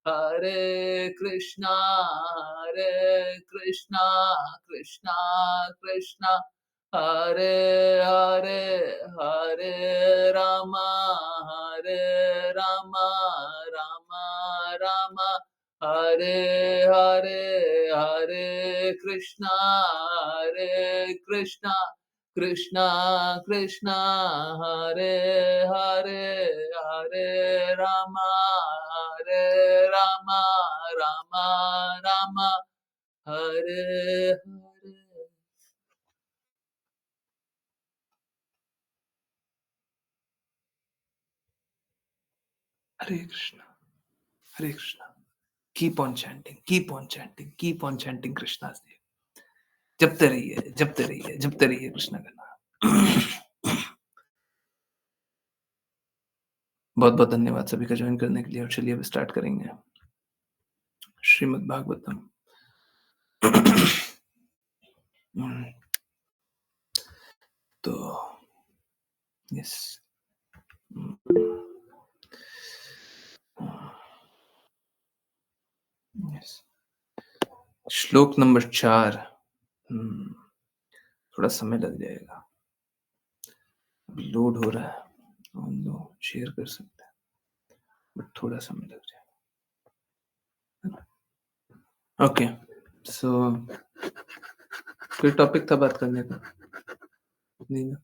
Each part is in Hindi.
Hare Krishna, Hare Krishna, Krishna Krishna, Hare Hare, Hare Rama, Hare Rama, Rama Rama, Hare Hare, Hare Krishna, Hare Krishna, Krishna Krishna, Hare Hare, Hare Rama, Hare Rama, Rama Rama, Hare Hare. Hare Krishna, Hare Krishna. Keep on chanting, keep on chanting, keep on chanting Krishna's name. जपते रहिए, जपते रहिए, जपते रहिए कृष्ण का नाम। बहुत-बहुत धन्यवाद सभी का जॉइन करने के लिए और चलिए अब स्टार्ट करेंगे। श्रीमद् भागवतम। तो यस। यस। श्लोक नंबर 4। थोड़ा समय लग जाएगा। अभी लोड हो रहा है। हम लोग शेयर कर सकते हैं, बट थोड़ा समय लग जाएगा। ओके, सो कोई टॉपिक था बात करने का? नहीं ना?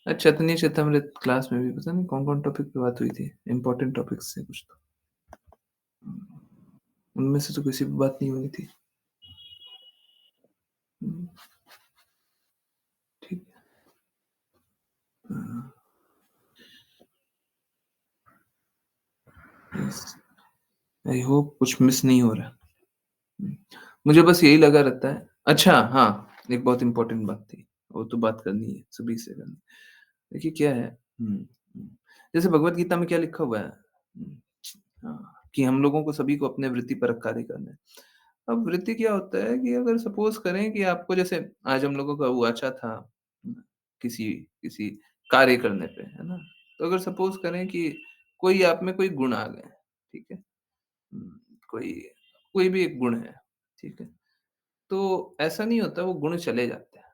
अच्छा, चैतन्य चेतामृत क्लास में भी पता नहीं कौन-कौन टॉपिक पे बात हुई थी। इम्पोर्टेंट टॉपिक्स से कुछ तो। उनमें से तो किसी पे बात नहीं हुई थी। ठीक है। यस, आई होप कुछ मिस नहीं हो रहा। मुझे बस यही लगा रहता है। अच्छा हाँ, एक बहुत इम्पोर्टेंट बात थी, वो तो बात करनी है, सभी से करनी है। देखिए क्या है, जैसे भगवद गीता में क्या लिखा हुआ है, कि हम लोगों को सभी को अपने वृत्तिपरक कार्य करना है। अब वृत्ति क्या होता है कि अगर सपोज़ करें कि आपको जैसे आज हम लोगों का वाचा था, किसी किसी कार्य करने पे, है ना? तो अगर सपोज़ करें कि कोई आप में कोई गुण आ गए, ठीक है? कोई कोई भी एक गुण है, ठीक है? तो ऐसा नहीं होता वो गुण चले जाते हैं,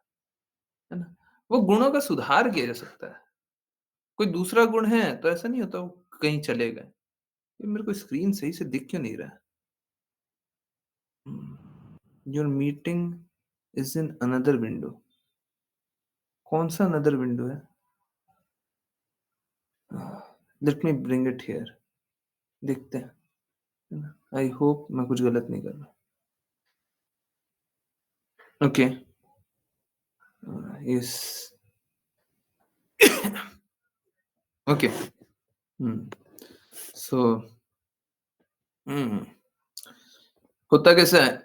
है ना? वो गुणों का सुधार किया जा सकता है। कोई दूसरा गुण है तो ऐसा नहीं होता वो कहीं चले गए। ये मेरे को स्क्रीन सही से दिख क्यों नहीं रहा है? Your meeting is in another window. कौन-सा अनदर विंडो है? Let me bring it here. देखते हैं, है ना? आई होप मैं कुछ गलत नहीं कर रहा। Okay, yes. ओके, हुँ। सो हुँ, होता कैसा है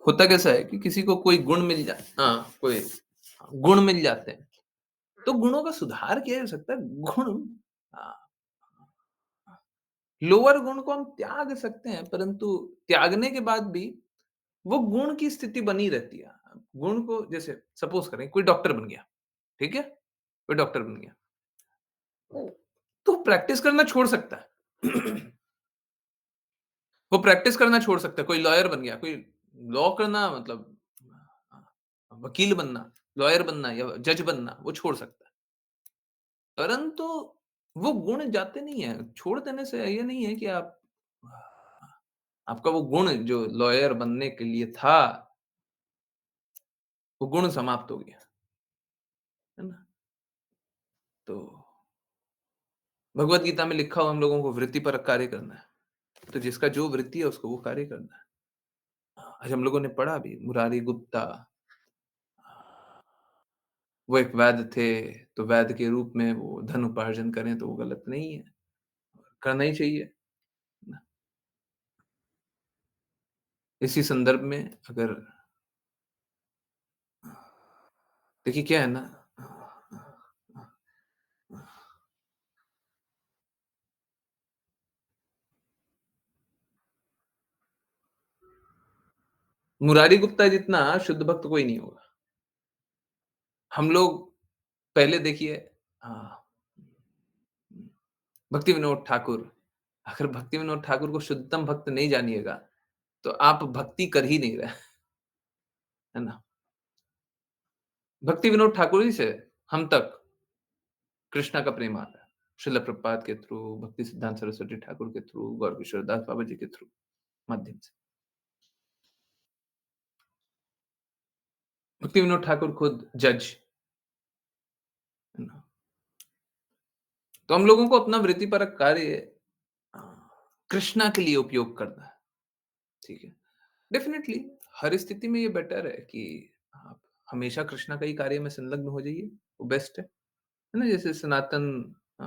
होता कैसा है कि किसी को कोई गुण मिल जाए, कोई गुण मिल जाते हैं, तो गुणों का सुधार किया जा सकता है। गुण अ, लोअर गुण को हम त्याग सकते हैं, परंतु त्यागने के बाद भी वो गुण की स्थिति बनी रहती है। गुण को जैसे सपोज़ करें कोई डॉक्टर बन गया, ठीक है? कोई डॉक्टर बन गया, तो प्रैक्टिस करना छोड़ सकता है। वो प्रैक्टिस करना छोड़ सकता है। कोई लॉयर बन गया, कोई लॉ करना मतलब वकील बनना, लॉयर बनना या जज बनना, वो छोड़ सकता है। परंतु वो गुण जाते नहीं हैं। छोड़ देने से ये नहीं है कि आपका वो गुण जो लॉयर बनने के लिए था, वो गुण समाप्त हो गया, है ना? तो भगवद गीता में लिखा हुआ हम लोगों को वृत्तिपरक कार्य करना है। तो जिसका जो वृत्ति है उसको वो कार्य करना है। आज हम लोगों ने पढ़ा भी मुरारी गुप्ता, वो एक वैद्य थे, तो वैद्य के रूप में वो धन उपार्जन करें तो वो गलत नहीं है, करना ही चाहिए। ना? इसी संदर्भ में अगर देखिए क्या है ना, मुरारी गुप्ता जितना शुद्ध भक्त कोई नहीं होगा। हम लोग पहले देखिए, हाँ, भक्ति विनोद ठाकुर, अगर भक्ति विनोद ठाकुर को शुद्धतम भक्त नहीं जानिएगा, तो आप भक्ति कर ही नहीं रहे, है ना? भक्ति विनोद ठाकुर ही से हम तक कृष्णा का प्रेम आता है। श्रील प्रभुपाद के थ्रू, भक्ति सिद्धांत सरस्वती ठाकुर के थ्रू, गौर किशोर दास बाबा जी के थ्रू माध्यम से। भक्ति विनोद ठाकुर खुद जज, है ना? तो हम लोगों को अपना वृत्तिपरक कार्य अ, कृष्णा के लिए उपयोग करना है, ठीक है? डेफ़िनिटली हर स्थिति में ये बेटर है कि आप हमेशा कृष्णा का ही कार्य में संलग्न हो जाइए, वो बेस्ट है। है ना? जैसे सनातन अ,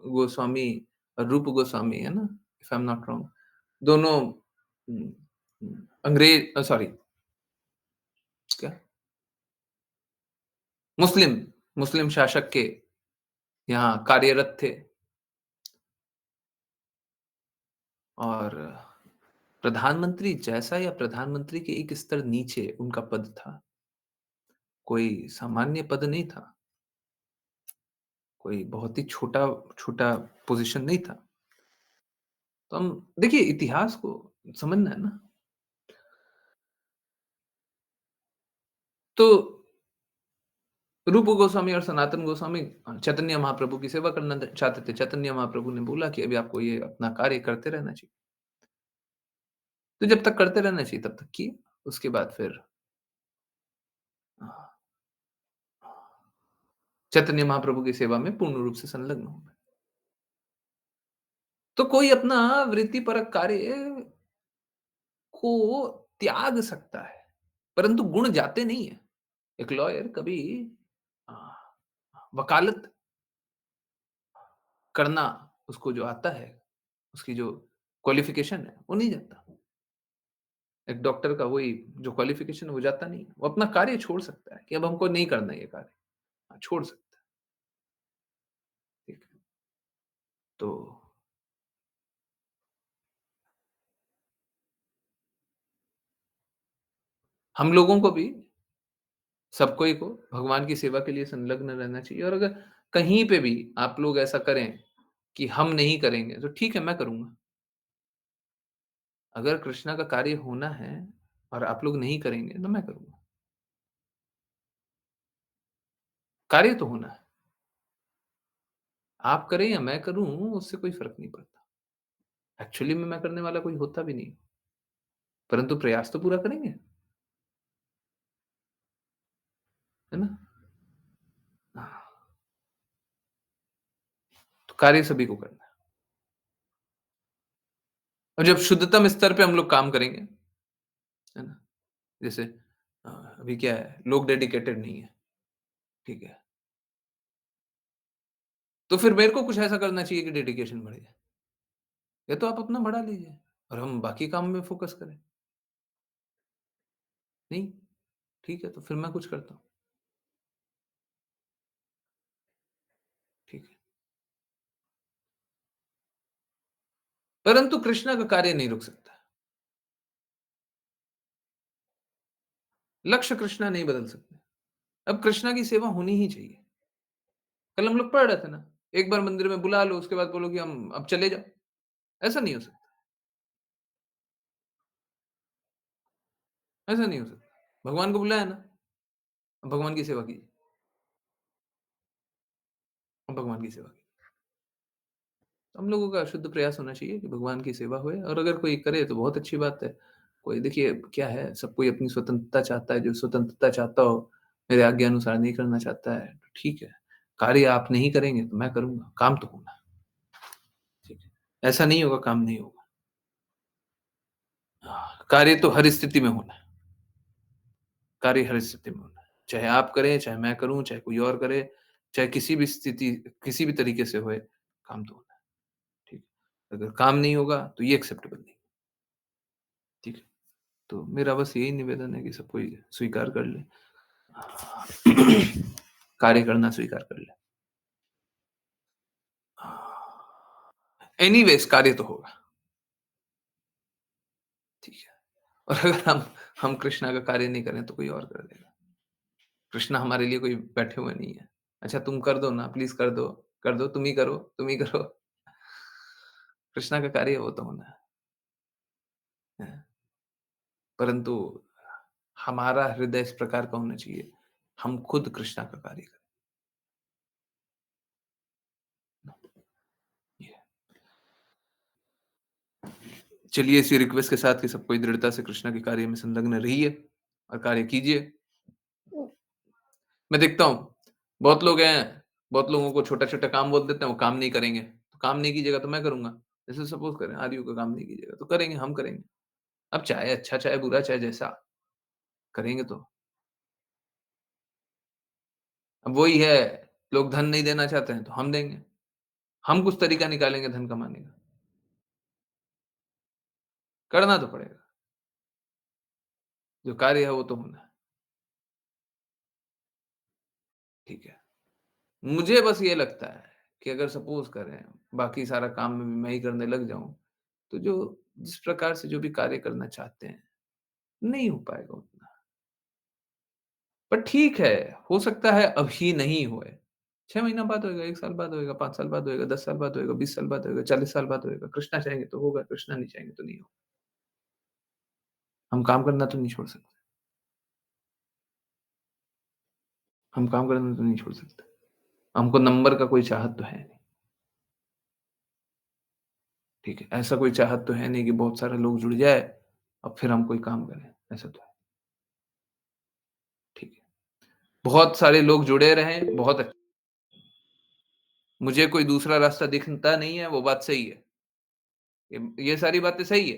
गोस्वामी और रूप गोस्वामी, है ना? If I am not wrong, दोनों सॉरी क्या? मुस्लिम मुस्लिम शासक के यहाँ कार्यरत थे और प्रधानमंत्री जैसा या प्रधानमंत्री के एक स्तर नीचे उनका पद था। कोई सामान्य पद नहीं था, कोई बहुत ही छोटा छोटा पोज़ीशन नहीं था। तो हम देखिए इतिहास को समझना है ना, तो रूप गोस्वामी और सनातन गोस्वामी चैतन्य महाप्रभु की सेवा करना चाहते थे। चैतन्य महाप्रभु ने बोला कि अभी आपको ये अपना कार्य करते रहना चाहिए। तो जब तक करते रहना चाहिए तब तक किए। उसके बाद फिर अ, चैतन्य महाप्रभु की सेवा में पूर्ण रूप से संलग्न हो गए। तो कोई अपना वृत्तिपरक कार्य को त्याग सकता है, परंतु गुण जाते नहीं है। एक लॉयर कभी अ, वकालत करना उसको जो आता है, उसकी जो क्वालिफ़िकेशन है, वो नहीं जाता। एक डॉक्टर का वही जो क्वालिफ़िकेशन है, वो जाता नहीं है। वो अपना कार्य छोड़ सकता है कि अब हमको नहीं करना है ये कार्य। हाँ, छोड़ सकता है, ठीक है। तो हम लोगों को भी, सबको ही को भगवान की सेवा के लिए संलग्न रहना चाहिए और अगर कहीं पे भी आप लोग ऐसा करें कि हम नहीं करेंगे, तो ठीक है, मैं करूँगा। अगर कृष्णा का कार्य होना है और आप लोग नहीं करेंगे, तो मैं करूँगा। कार्य तो होना है। आप करें या मैं करूँ, उससे कोई फ़र्क नहीं पड़ता। एक्चुअली में मैं करने वाला कोई होता भी नहीं, परंतु प्रयास तो पूरा करेंगे, है ना? हाँ, तो कार्य सभी को करना है और जब शुद्धतम स्तर पे हम लोग काम करेंगे, है ना? जैसे अभी क्या है, लोग डेडिकेटेड नहीं है, ठीक है? तो फिर मेरे को कुछ ऐसा करना चाहिए कि डेडिकेशन बढ़ जाए। या तो आप अपना बढ़ा लीजिए और हम बाकी काम में फ़ोकस करें। नहीं, ठीक है, तो फिर मैं कुछ करता हूँ, ठीक है। परंतु कृष्णा का कार्य नहीं रुक सकता। लक्ष्य कृष्णा नहीं बदल सकते। अब कृष्णा की सेवा होनी ही चाहिए। कल हम लोग पढ़ रहे थे ना, एक बार मंदिर में बुला लो, उसके बाद बोलो कि हम अब चले जाओ, ऐसा नहीं हो सकता, ऐसा नहीं हो सकता। भगवान को बुलाया ना, अब भगवान की सेवा कीजिए, अब भगवान की सेवा कीजिए। तो हम लोगों का शुद्ध प्रयास होना चाहिए कि भगवान की सेवा होए और अगर कोई करे तो बहुत अच्छी बात है। कोई देखिए क्या है, सब कोई अपनी स्वतंत्रता चाहता है, जो स्वतंत्रता चाहता हो, मेरे आज्ञा अनुसार नहीं करना चाहता है, तो ठीक है। कार्य आप नहीं करेंगे तो मैं करूँगा, काम तो होना है, ठीक है। ऐसा नहीं होगा, काम नहीं होगा। कार्य तो हर स्थिति में होना है, कार्य हर स्थिति में होना है। चाहे आप करें, चाहे मैं करूँ, चाहे कोई और करे, चाहे किसी भी स्थिति किसी भी तरीके से होए, काम तो होना है, ठीक है। अगर काम नहीं होगा तो ये एक्सेप्टेबल नहीं, ठीक है। तो मेरा बस यही निवेदन है कि सब कोई स्वीकार कर ले। कार्य करना स्वीकार कर ले। एनीवेज़ कार्य तो होगा, ठीक है। और अगर हम कृष्णा का कार्य नहीं करें तो कोई और कर देगा। कृष्णा हमारे लिए कोई बैठे हुए नहीं है। अच्छा तुम कर दो ना, प्लीज़ कर दो, तुम ही करो, तुम ही करो। कृष्णा का कार्य वो तो होना है। परंतु हमारा हृदय इस प्रकार का होना चाहिए, हम खुद कृष्णा का कार्य करें। ये है। चलिए इसी रिक्वेस्ट के साथ कि सब कोई दृढ़ता से कृष्णा के कार्य में संलग्न रहिए और कार्य कीजिए। मैं देखता हूँ, बहुत लोग हैं, बहुत लोगों को छोटा-छोटा काम बोल देते हैं, वो काम नहीं करेंगे। तो काम नहीं कीजिएगा तो मैं करूँगा। जैसे सपोज़ करें आर्यू का काम नहीं कीजिएगा तो करेंगे, हम करेंगे। अब चाहे अच्छा, चाहे बुरा, चाहे जैसा, करेंगे तो। अब वही है, लोग धन नहीं देना चाहते हैं तो हम देंगे। हम कुछ तरीका निकालेंगे धन कमाने का। करना तो पड़ेगा। जो कार्य है वो तो होना है। ठीक है। मुझे बस ये लगता है कि अगर सपोज़ करें, बाकी सारा काम भी मैं ही करने लग जाऊँ, तो जो जिस प्रकार से जो भी कार्य करना चाहते हैं, नहीं हो पाएगा उतना। पर ठीक है, हो सकता है अभी नहीं होए। 6 महीना बाद होएगा, 1 साल बाद होएगा, 5 साल बाद होएगा, 10 साल बाद होएगा, 20 साल बाद होएगा, 40 साल बाद होएगा। कृष्णा चाहेंगे तो होगा, कृष्णा नहीं चाहेंगे तो नहीं होगा। हम काम करना तो नहीं छोड़ सकते। हम काम करना तो नहीं छोड़ सकते। हमको नंबर का कोई चाहत तो है नहीं, ठीक है? ऐसा कोई चाहत तो है नहीं कि बहुत सारे लोग जुड़ जाए और फिर हम कोई काम करें, ऐसा तो है, ठीक है। बहुत सारे लोग जुड़े रहें, बहुत मुझे कोई दूसरा रास्ता दिखता नहीं है, वो बात सही है। ये सारी बातें सही है,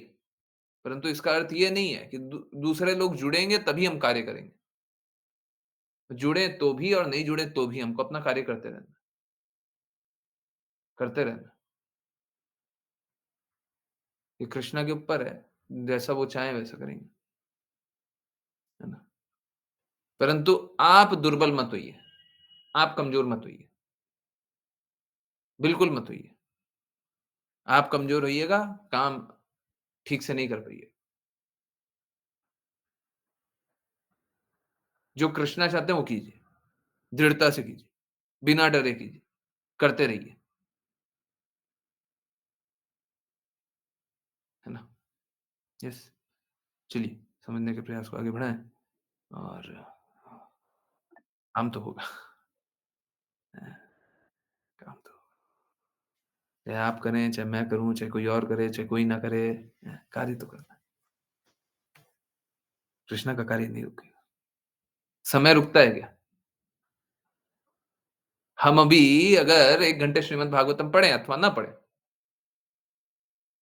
परंतु इसका अर्थ ये नहीं है कि दूसरे लोग जुड़ेंगे तभी हम कार्य करेंगे। जुड़े तो भी और नहीं जुड़े तो भी हमको अपना कार्य करते रहना। ये कृष्णा के ऊपर है, जैसा वो चाहें वैसा करेंगे, है ना? परंतु आप दुर्बल मत होइए, आप कमज़ोर मत होइए, बिल्कुल मत होइए। आप कमज़ोर होइएगा, काम ठीक से नहीं कर पाइए। जो कृष्णा चाहते हैं वो कीजिए, दृढ़ता से कीजिए, बिना डरे कीजिए, करते रहिए, है ना? यस, चलिए समझने के प्रयास को आगे बढ़ाएँ और काम तो होगा। काम तो चाहे आप करें, चाहे मैं करूँ, चाहे कोई और करे, चाहे कोई ना करे, कार्य तो करना है। कृष्णा का कार्य नहीं रुकेगा। समय रुकता है क्या? हम अभी अगर 1 घंटे श्रीमद् भागवतम पढ़ें अथवा ना पढ़ें,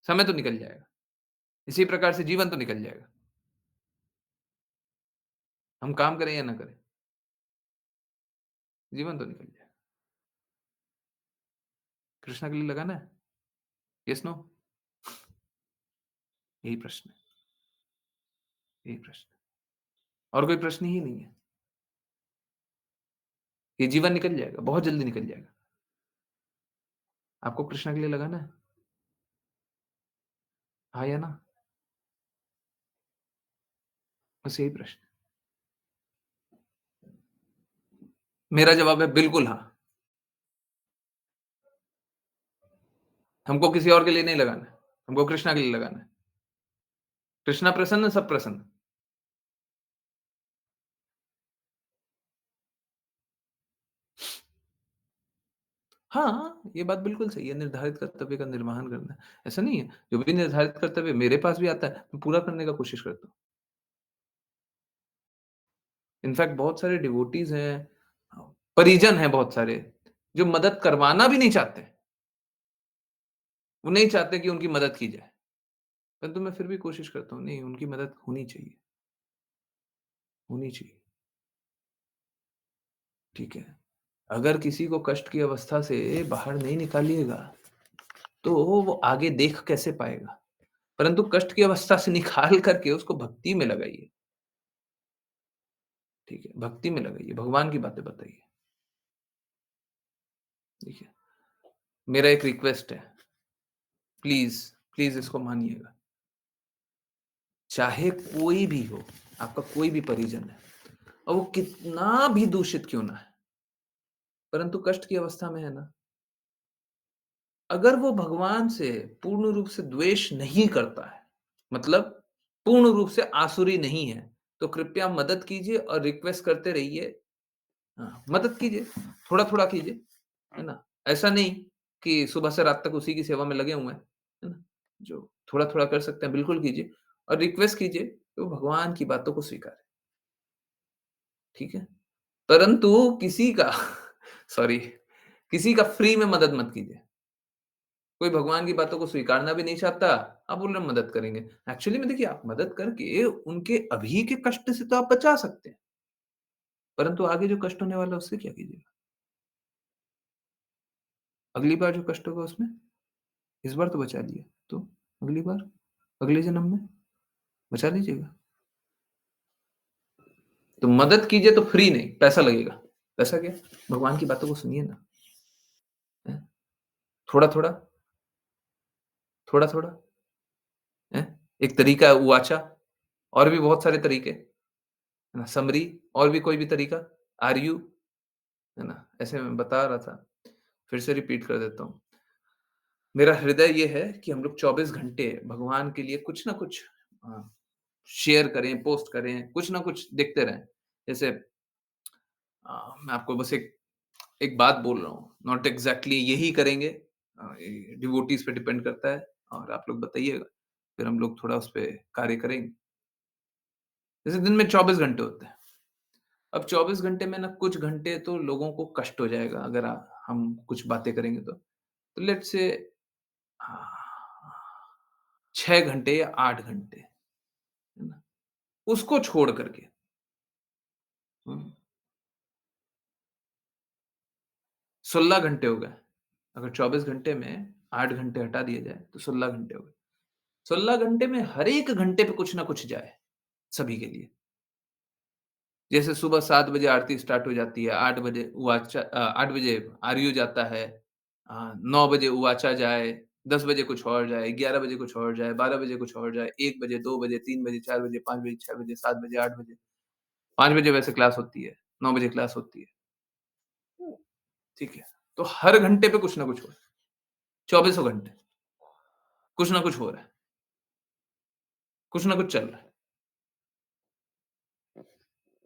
समय तो निकल जाएगा। इसी प्रकार से जीवन तो निकल जाएगा। हम काम करें या ना करें, जीवन तो निकल जाएगा। कृष्णा के लिए लगाना है? Yes, no? यही प्रश्न है, यही प्रश्न है। और कोई प्रश्न ही नहीं है। ये जीवन निकल जाएगा, बहुत जल्दी निकल जाएगा। आपको कृष्णा के लिए लगाना है? हाँ या ना? बस यही प्रश्न है। मेरा जवाब है बिल्कुल हाँ। हमको किसी और के लिए नहीं लगाना है। हमको कृष्णा के लिए लगाना है। कृष्णा प्रसन्न, सब प्रसन्न। हाँ, ये बात बिल्कुल सही है, निर्धारित कर्तव्य का निर्वहन करना। ऐसा नहीं है, जो भी निर्धारित कर्तव्य मेरे पास भी आता है, मैं पूरा करने का कोशिश करता हूँ। इनफैक्ट बहुत सारे डिवोटीज़ हैं, परिजन हैं बहुत सारे, जो मदद करवाना भी नहीं चाहते। वो नहीं चाहते कि उनकी मदद की जाए, परंतु मैं फिर भी कोशिश करता हूँ, नहीं उनकी मदद होनी चाहिए, ठीक है। अगर किसी को कष्ट की अवस्था से बाहर नहीं निकालिएगा, तो वो आगे देख कैसे पाएगा? परंतु कष्ट की अवस्था से निकाल करके उसको भक्ति में लगाइए, ठीक है? भक्ति में लगाइए, भगवान की बातें बताइए, ठीक है? मेरा एक रिक्वेस्ट है, प्लीज़, प्लीज़ इसको मानिएगा। चाहे कोई भी हो, आपका कोई भी परिजन है और वो कितना भी दूषित क्यों ना है, परंतु कष्ट की अवस्था में है ना, अगर वो भगवान से पूर्ण रूप से द्वेष नहीं करता है, मतलब पूर्ण रूप से आसुरी नहीं है, तो कृपया मदद कीजिए और रिक्वेस्ट करते रहिए। हाँ, मदद कीजिए, थोड़ा-थोड़ा कीजिए, है ना? ऐसा नहीं कि सुबह से रात तक उसी की सेवा में लगे हुए हैं, है ना? जो थोड़ा-थोड़ा कर सकते हैं, बिल्कुल कीजिए और रिक्वेस्ट कीजिए कि वो भगवान की बातों को स्वीकारें, ठीक है? परंतु किसी का सॉरी, किसी का फ्री में मदद मत कीजिए। कोई भगवान की बातों को स्वीकारना भी नहीं चाहता, आप बोल रहे हैं मदद करेंगे। एक्चुअली में देखिए आप मदद करके उनके अभी के कष्ट से तो आप बचा सकते हैं, परंतु आगे जो कष्ट होने वाला है उससे क्या कीजिएगा? अगली बार जो कष्ट होगा उसमें इस बार तो बचा लिए, तो अगली बार, अगले जन्म में बचा लीजिएगा। तो मदद कीजिए तो फ्री नहीं, पैसा लगेगा। पैसा क्या? भगवान की बातों को सुनिए ना, हैं? थोड़ा-थोड़ा, थोड़ा-थोड़ा, हैं? एक तरीका है उवाचा, और भी बहुत सारे तरीके, है ना? समरी, और भी कोई भी तरीका, आर यू, है ना? ऐसे मैं बता रहा था, फिर से रिपीट कर देता हूँ। मेरा हृदय ये है कि हम लोग 24 घंटे भगवान के लिए कुछ ना कुछ अ, शेयर करें, पोस्ट करें, कुछ ना कुछ देखते रहें। जैसे मैं आपको बस एक एक बात बोल रहा हूँ, नॉट एक्ज़ैक्टली यही करेंगे, ये डिवोटीज़ पे डिपेंड करता है और आप लोग बताइएगा, फिर हम लोग थोड़ा उसपे कार्य करेंगे। जैसे दिन में 24 घंटे होते हैं, अब 24 घंटे में ना कुछ घंटे तो लोगों को कष्ट हो जाएगा अगर हम कुछ बातें करेंगे तो। तो लेट्स से अ, 6 घंटे या 8 घंटे, है ना? उसको छोड़ कर के, हुँ, 16 घंटे हो गए। अगर 24 घंटे में 8 घंटे हटा दिए जाएँ, तो 16 घंटे हो गए। 16 घंटे में हर एक घंटे पे कुछ ना कुछ जाए, सभी के लिए। जैसे सुबह 7 बजे आरती स्टार्ट हो जाती है, 8 बजे 8 बजे आरयू जाता है, 9 बजे उवाचा जाए, 10 बजे कुछ और जाए, 11 बजे कुछ और जाए, 12 बजे कुछ और जाए, 1 बजे, 2 बजे, 3 बजे, 4 बजे, 5 बजे, 6 बजे, 7 बजे, 8 बजे। 5 बजे वैसे क्लास होती है, 9 बजे क्लास होती है। ठीक है? तो हर घंटे पे कुछ ना कुछ हो रहा है, चौबीसों घंटे, कुछ ना कुछ हो रहा है, कुछ ना कुछ चल रहा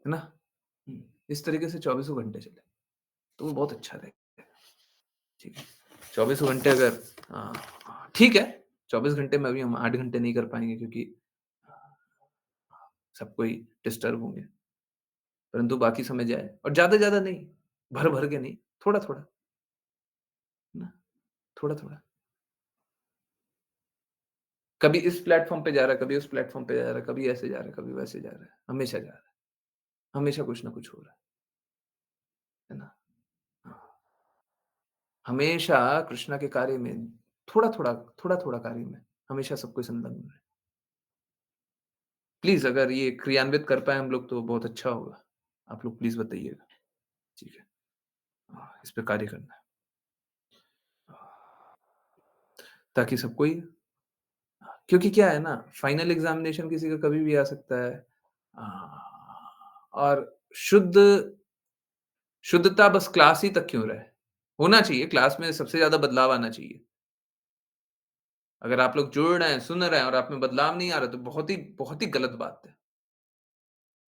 है ना? हुँ, इस तरीके से चौबीसों घंटे चले, तो वो बहुत अच्छा रहेगा, ठीक है? चौबीसों घंटे अगर ठीक है, 24 घंटे में अभी हम 8 घंटे नहीं कर पाएँगे क्योंकि सब कोई डिस्टर्ब होंगे, परंतु बाकी समय जाए और ज़्यादा-ज़्यादा नहीं, भर-भर के नहीं, थोड़ा-थोड़ा, है ना? थोड़ा-थोड़ा। कभी इस प्लेटफ़ॉर्म पे जा रहा है, कभी उस प्लेटफ़ॉर्म पे जा रहा है, कभी ऐसे जा रहा है, कभी वैसे जा रहा है, हमेशा जा रहा है, हमेशा कुछ ना कुछ हो रहा है ना? हाँ, हमेशा कृष्णा के कार्य में थोड़ा-थोड़ा, थोड़ा-थोड़ा कार्य में हमेशा सब कोई संलग्न रहे। प्लीज़ अगर ये क्रियान्वित कर पाएँ हम लोग तो बहुत अच्छा होगा। आप लोग प्लीज़ बताइएगा। ठीक है। हाँ, इस पे कार्य करना है। ताकि सब कोई, क्योंकि क्या है ना, फाइनल एग्ज़ामिनेशन किसी का कभी भी आ सकता है। अ, और शुद्ध शुद्धता बस क्लास ही तक क्यों रहे? होना चाहिए, क्लास में सबसे ज़्यादा बदलाव आना चाहिए। अगर आप लोग जुड़ रहे हैं, सुन रहे हैं और आप में बदलाव नहीं आ रहा, तो बहुत ही गलत बात है।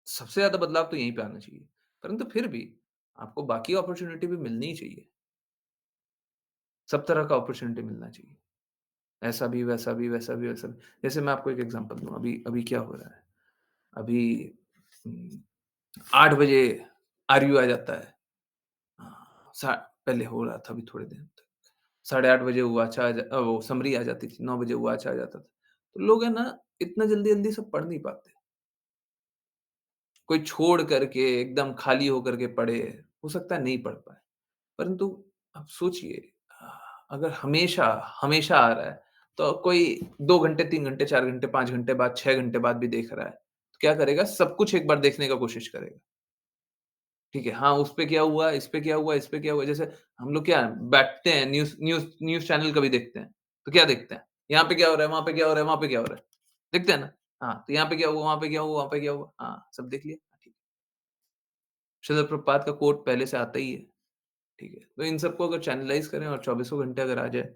सबसे ज़्यादा बदलाव तो यहीं पे आना चाहिए। परंतु फिर भी आपको बाकी अपॉर्च्युनिटी भी मिलनी ही चाहिए। सब तरह का अपॉर्च्युनिटी मिलना चाहिए। ऐसा भी, वैसा भी, वैसा भी, वैसा भी। जैसे मैं आपको एक एग्ज़ाम्पल दूँ, अभी अभी क्या हो रहा है? अभी उम, 8 बजे आरयू आ जाता है। सा पहले हो रहा था, अभी थोड़े दिन तक। साढ़े 8 बजे वो समरी आ जाती थी, 9 बजे वाचा आ जाता था। तो लोग है ना, इतना जल्दी-जल्दी सब पढ़ नहीं पाते। कोई छोड़ कर के एकदम खाली होकर के पढ़े, हो सकता है नहीं पढ़ पाए। परंतु आप सोचिए, अगर हमेशा हमेशा आ रहा है, तो कोई 2 घंटे, 3 घंटे, 4 घंटे, 5 घंटे बाद, 6 घंटे बाद भी देख रहा है, तो क्या करेगा? सब कुछ एक बार देखने का कोशिश करेगा। ठीक है, हाँ, उस पे क्या हुआ, इस पे क्या हुआ, इस पे क्या हुआ? जैसे हम लोग क्या बैठते हैं, न्यूज़ चैनल कभी देखते हैं, तो क्या देखते हैं? यहाँ पे क्या हो रहा है, वहाँ पे क्या हो रहा है, वहाँ पे क्या हो रहा है? देखते हैं ना? हाँ, तो यहाँ पे क्या हुआ, वहाँ पे क्या हुआ, वहाँ पे क्या हुआ? हाँ, सब देख लिया? ठीक है। शिला प्रभुपाद का कोट पहले से आता ही है, ठीक है। तो इन सबको अगर चैनलाइज़ करें और चौबीसों घंटे अगर आ जाए,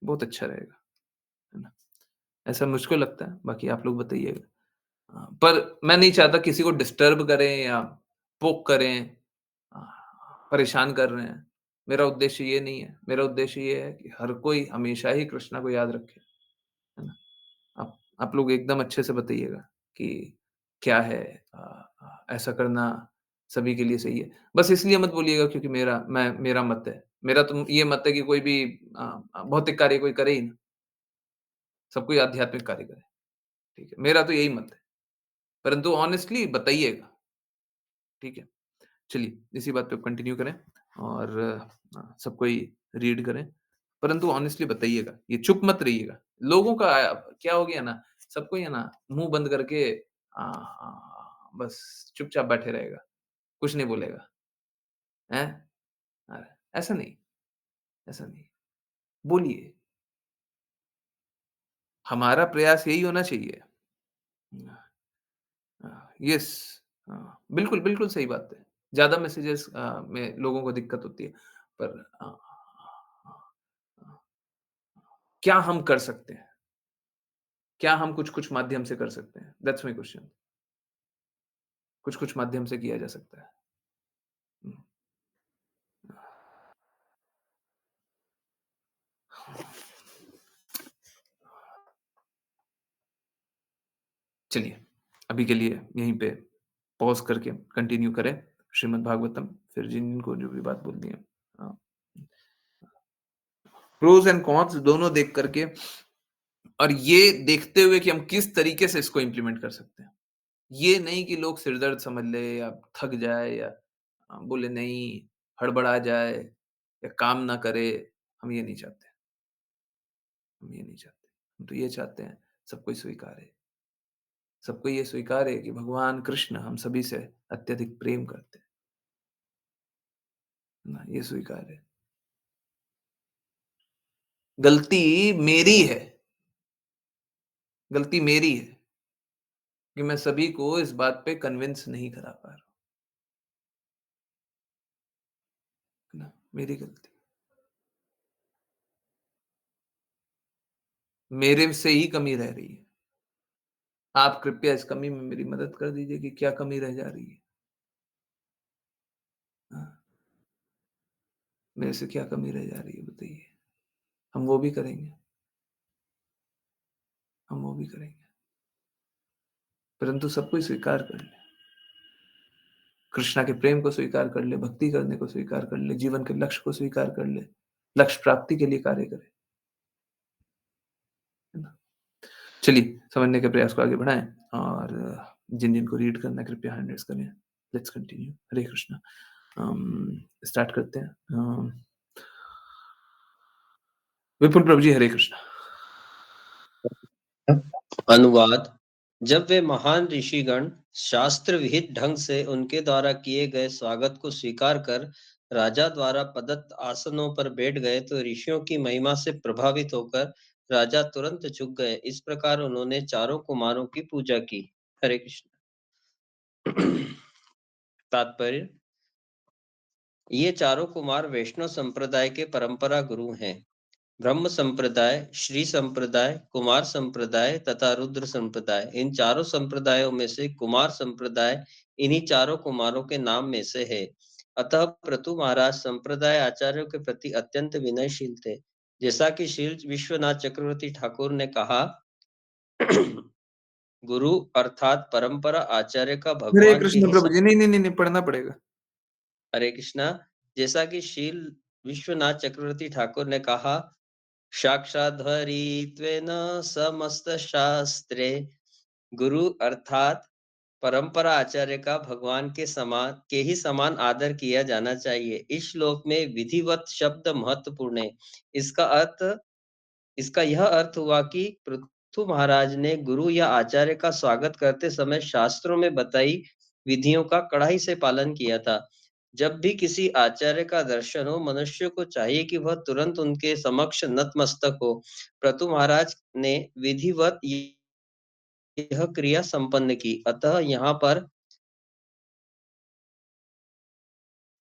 बहुत अच्छा रहेगा, है ना? ऐसा मुझको लगता है, बाकी आप लोग बताइएगा। पर मैं नहीं चाहता किसी को डिस्टर्ब करें या पोक करें, अ, परेशान कर रहे हैं। मेरा उद्देश्य ये नहीं है। मेरा उद्देश्य ये है कि हर कोई हमेशा ही कृष्णा को याद रखे, है ना? आप लोग एकदम अच्छे से बताइएगा कि क्या है, ऐसा करना सभी के लिए सही है। बस इसलिए मत बोलिएगा क्योंकि मेरा मत है। मेरा तो ये मत है कि कोई भी भौतिक कार्य कोई करे ही ना, सब कोई आध्यात्मिक कार्य करे, ठीक है? मेरा तो यही मत है। परंतु हॉनेस्टली बताइएगा, ठीक है? चलिए, इसी बात पे कंटिन्यू करें और सब कोई रीड करें। परंतु ऑनेस्टली बताइएगा, ये चुप मत रहिएगा। लोगों का क्या हो गया ना, सबको ही है ना मुँह बंद करके बस चुपचाप बैठे रहेगा, कुछ नहीं बोलेगा, हैं? ऐसा नहीं, ऐसा नहीं। बोलिए, हमारा प्रयास यही होना चाहिए। यस, बिल्कुल, बिल्कुल सही बात है। ज़्यादा मैसेजेस में लोगों को दिक्कत होती है, पर अ, क्या हम कर सकते हैं? क्या हम कुछ-कुछ माध्यम से कर सकते हैं? That's my question. कुछ-कुछ माध्यम से किया जा सकता है। हुँ। चलिए, अभी के लिए यहीं पे पॉज़ करके कंटिन्यू करें श्रीमद् भागवतम, फिर जिनको जो भी बात बोलनी है। हाँ, प्रोज़ एंड कॉन्स दोनों देख कर के और ये देखते हुए कि हम किस तरीके से इसको इम्प्लीमेंट कर सकते हैं। ये नहीं कि लोग सिर दर्द समझ ले या थक जाए या बोले नहीं, हड़बड़ा जाए या काम ना करे, हम ये नहीं चाहते। हम ये नहीं चाहते। हम तो ये चाहते हैं सबको स्वीकार है। सबको ये स्वीकार है कि भगवान कृष्ण हम सभी से अत्यधिक प्रेम करते हैं। ना ये स्वीकार है। गलती मेरी है, गलती मेरी है कि मैं सभी को इस बात पे कन्विंस नहीं करा पा रहा हूँ, ना मेरी गलती। मेरे से ही कमी रह रही है। आप कृपया इस कमी में मेरी मदद कर दीजिए कि क्या कमी रह जा रही है। हाँ, मेरे से क्या कमी रह जा रही है बताइए? हम वो भी करेंगे, हम वो भी करेंगे। परंतु सब कोई स्वीकार कर ले। कृष्णा के प्रेम को स्वीकार कर ले, भक्ति करने को स्वीकार कर ले, जीवन के लक्ष्य को स्वीकार कर ले, लक्ष्य प्राप्ति के लिए कार्य करे, है ना? चलिए, समझने के प्रयास को आगे बढ़ाएँ और जिन-जिन को रीड करना है कृपया हैंड रेज़ करें। Let's continue. Hare Krishna. Start करते हैं। विपुल प्रभु जी, हरे कृष्णा। अनुवाद। जब वे महान ऋषिगण शास्त्र विहित ढंग से उनके द्वारा किए गए स्वागत को स्वीकार कर राजा द्वारा प्रदत्त आसनों पर बैठ गए तो ऋषियों की महिमा से प्रभावित होकर राजा तुरंत झुक गए। इस प्रकार उन्होंने चारों कुमारों की पूजा की। हरे कृष्ण। तात्पर्य। ये चारों कुमार वैष्णव संप्रदाय के परंपरा गुरु हैं। ब्रह्म संप्रदाय, श्री संप्रदाय, कुमार संप्रदाय तथा रुद्र संप्रदाय। इन चारों संप्रदायों में से कुमार संप्रदाय इन्हीं चारों कुमारों के नाम में से है। अतः प्रतु महाराज संप्रदाय आचार्यों के प्रति अत्यंत विनयशील थे। जैसा कि श्री विश्वनाथ चक्रवर्ती ठाकुर ने कहा, गुरु अर्थात परंपरा आचार्य का हरे भगवान के कृष्ण ही प्रभु जी। नहीं, नहीं, नहीं, नहीं, पढ़ना पड़ेगा। हरे कृष्णा। जैसा कि श्री विश्वनाथ चक्रवर्ती ठाकुर ने कहा, साक्षाद्धरित्वेन समस्त शास्त्रे। गुरु अर्थात परंपरा आचार्य का भगवान के ही समान आदर किया जाना चाहिए। इस श्लोक में विधिवत शब्द महत्वपूर्ण है। इसका अर्थ इसका यह अर्थ हुआ कि पृथु महाराज ने गुरु या आचार्य का स्वागत करते समय शास्त्रों में बताई विधियों का कड़ाई से पालन किया था। जब भी किसी आचार्य का दर्शन हो, मनुष्य को चाहिए कि वह तुरंत उनके समक्ष नतमस्तक हो। पृथु महाराज ने विधिवत यह क्रिया संपन्न की। अतः यहाँ पर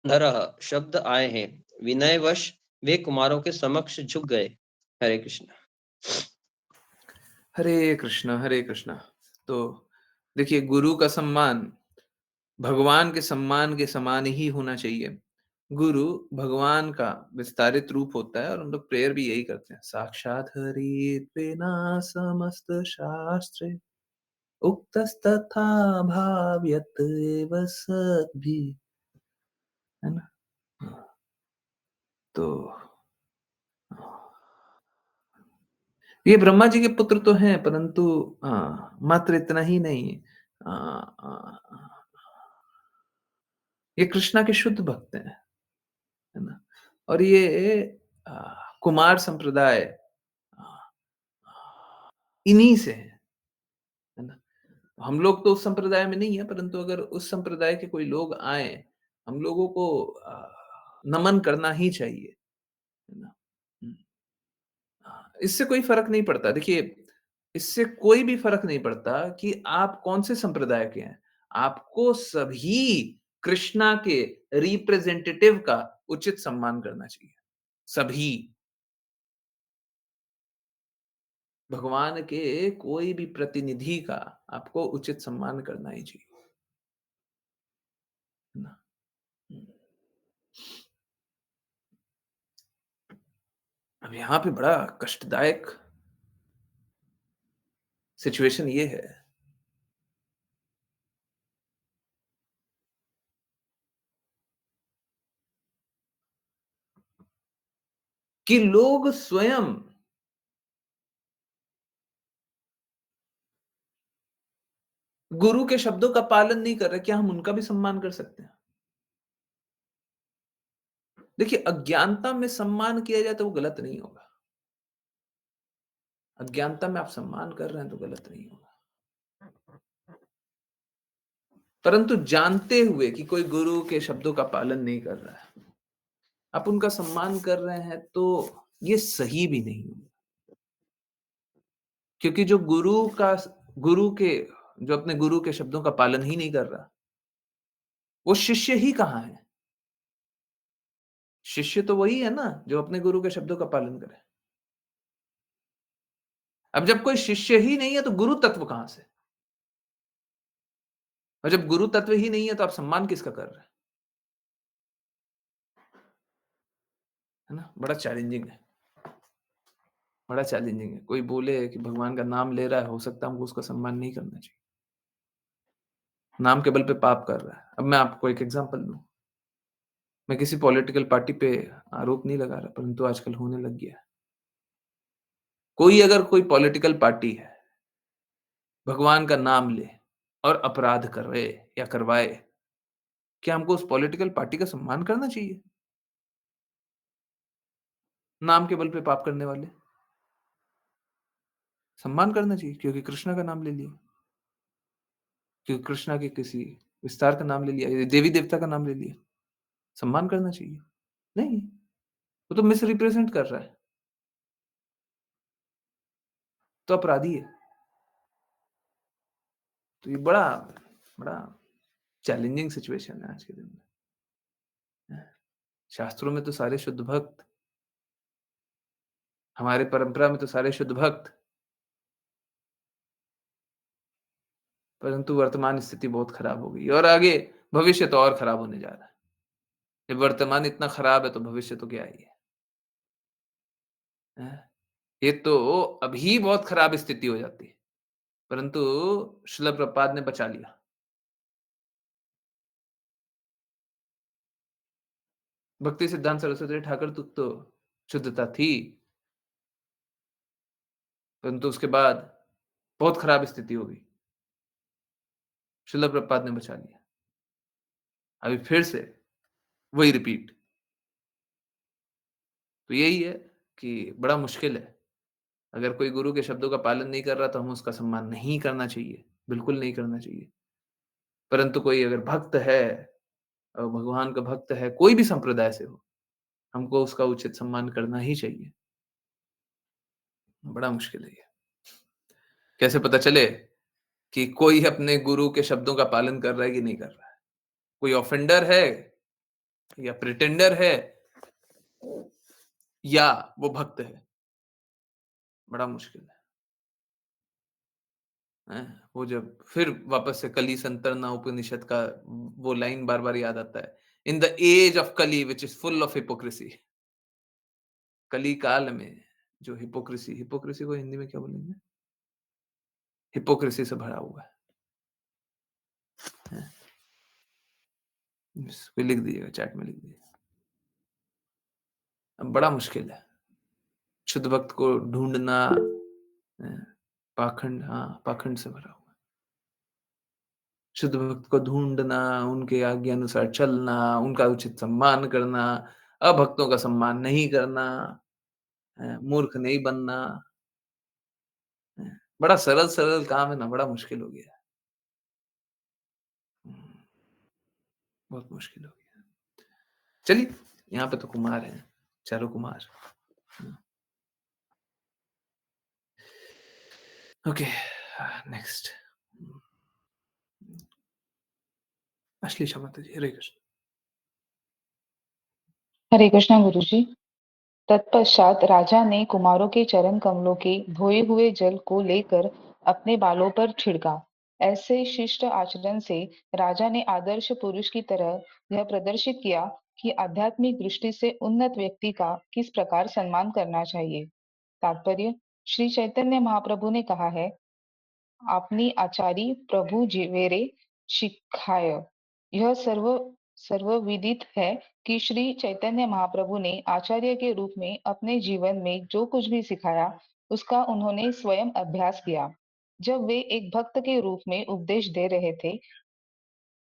नरः शब्द आए हैं। विनयवश वे कुमारों के समक्ष झुक गए। हरे कृष्णा। हरे कृष्णा, हरे कृष्णा। तो देखिए, गुरु का सम्मान भगवान के सम्मान के समान ही होना चाहिए। गुरु भगवान का विस्तारित रूप होता है और हम लोग प्रेयर भी यही करते हैं। साक्षात् हरित्वेना समस्त शास्त्रे उक्तस्तथा भाव्यत एव सद्भिः, है ना? तो ये ब्रह्मा जी के पुत्र तो हैं, परंतु मात्र इतना ही नहीं। अ, अ, ये कृष्णा के शुद्ध भक्त हैं, है ना? और ये कुमार संप्रदाय इन्हीं से है ना? हम लोग तो उस संप्रदाय में नहीं है, परंतु अगर उस संप्रदाय के कोई लोग आए, हम लोगों को नमन करना ही चाहिए, है ना? हुँ। इससे कोई फ़र्क नहीं पड़ता। देखिए, इससे कोई भी फ़र्क नहीं पड़ता कि आप कौन-से संप्रदाय के हैं। आपको सभी कृष्णा के रिप्रेजेंटेटिव का उचित सम्मान करना चाहिए। सभी। भगवान के कोई भी प्रतिनिधि का आपको उचित सम्मान करना ही चाहिए, है ना? हुँ। अब यहाँ पे बड़ा कष्टदायक सिचुएशन ये है कि लोग स्वयं गुरु के शब्दों का पालन नहीं कर रहे, क्या हम उनका भी सम्मान कर सकते हैं? देखिए, अज्ञानता में सम्मान किया जाए तो वो गलत नहीं होगा। अज्ञानता में आप सम्मान कर रहे हैं तो गलत नहीं होगा। परंतु जानते हुए कि कोई गुरु के शब्दों का पालन नहीं कर रहा है, आप उनका सम्मान कर रहे हैं तो ये सही भी नहीं होगा। क्योंकि गुरु के जो अपने गुरु के शब्दों का पालन ही नहीं कर रहा, वो शिष्य ही कहाँ है? शिष्य तो वही है ना जो अपने गुरु के शब्दों का पालन करे। अब जब कोई शिष्य ही नहीं है तो गुरु तत्व कहाँ से? और जब गुरु तत्व ही नहीं है तो आप सम्मान किसका कर रहे हैं? है ना? बड़ा चैलेंजिंग है। बड़ा चैलेंजिंग है। कोई बोले कि भगवान का नाम ले रहा है, हो सकता है हमको उसका सम्मान नहीं करना चाहिए। नाम के बल पे पाप कर रहा है। अब मैं आपको एक एग्ज़ाम्पल दूँ। मैं किसी पॉलिटिकल पार्टी पे आरोप नहीं लगा रहा, परंतु आजकल होने लग गया है। कोई अगर कोई पॉलिटिकल पार्टी है, भगवान का नाम ले और अपराध करे या करवाए, क्या हमको उस पॉलिटिकल पार्टी का सम्मान करना चाहिए? नाम के बल पे पाप करने वाले, सम्मान करना चाहिए क्योंकि कृष्ण का नाम ले लिया, क्योंकि कृष्णा के किसी विस्तार का नाम ले लिया, देवी-देवता का नाम ले लिया, सम्मान करना चाहिए। नहीं, वो तो मिसरिप्रेज़ेंट कर रहा है, तो अपराधी है। तो ये बड़ा बड़ा चैलेंजिंग सिचुएशन है आज के दिन में। शास्त्रों में तो सारे शुद्ध भक्त, हमारे परंपरा में तो सारे शुद्ध भक्त, परंतु वर्तमान स्थिति बहुत खराब हो गई है और आगे भविष्य तो और खराब होने जा रहा है। जब वर्तमान इतना खराब है तो भविष्य तो क्या ही है। हैं? ये तो अभी बहुत खराब स्थिति हो जाती है, परंतु श्रील प्रभुपाद ने बचा लिया। भक्ति सिद्धांत सरस्वती ठाकुर तक तो शुद्धता थी, परंतु उसके बाद बहुत खराब स्थिति हो गई। श्रील प्रभुपाद ने बचा लिया। अभी फिर से वही रिपीट। तो यही है कि बड़ा मुश्किल है। अगर कोई गुरु के शब्दों का पालन नहीं कर रहा तो हमें उसका सम्मान नहीं करना चाहिए, बिल्कुल नहीं करना चाहिए। परंतु कोई अगर भक्त है भगवान का भक्त है, कोई भी संप्रदाय से हो, हमको उसका उचित सम्मान करना ही चाहिए। बड़ा मुश्किल है ये। कैसे पता चले कि कोई अपने गुरु के शब्दों का पालन कर रहा है कि नहीं कर रहा है? कोई ऑफेंडर है या प्रिटेंडर है या वो भक्त है? बड़ा मुश्किल है। वो जब फिर वापस से कली संतरना उपनिषद का वो लाइन बार-बार याद आता है। इन द एज ऑफ कली which is full of hypocrisy. कली काल में जो हिपोक्रेसी को हिंदी में क्या बोलेंगे? हिपोक्रेसी से भरा हुआ है। इसको लिख दीजिएगा, चैट में लिख दीजिए। अब बड़ा मुश्किल है। शुद्ध भक्त को ढूँढना पाखंड, हाँ, पाखंड से भरा हुआ है। शुद्ध भक्त को ढूँढना, उनके आज्ञा अनुसार चलना, उनका उचित सम्मान करना, अभक्तों का सम्मान नहीं करना, मूर्ख नहीं बनना, बड़ा सरल-सरल काम है ना, बड़ा मुश्किल हो गया है। हुँ, बहुत मुश्किल हो गया है। चलिए, यहाँ पे तो कुमार हैं, चारों कुमार। हुँ, ओके, नेक्स्ट। हुँ, अश्लीषा माता जी, हरे कृष्ण। हरे कृष्णा गुरुजी। तत्पश्चात राजा ने कुमारों के चरण कमलों के धोए हुए जल को लेकर अपने बालों पर छिड़का। ऐसे शिष्ट आचरण से राजा ने आदर्श पुरुष की तरह यह प्रदर्शित किया कि आध्यात्मिक दृष्टि से उन्नत व्यक्ति का किस प्रकार सम्मान करना चाहिए। तात्पर्य: श्री चैतन्य महाप्रभु ने कहा है, आपनी आचारी प्रभु जीवेरे शिखाय। यह सर्वविदित है कि श्री चैतन्य महाप्रभु ने आचार्य के रूप में अपने जीवन में जो कुछ भी सिखाया, उसका उन्होंने स्वयं अभ्यास किया। जब वे एक भक्त के रूप में उपदेश दे रहे थे,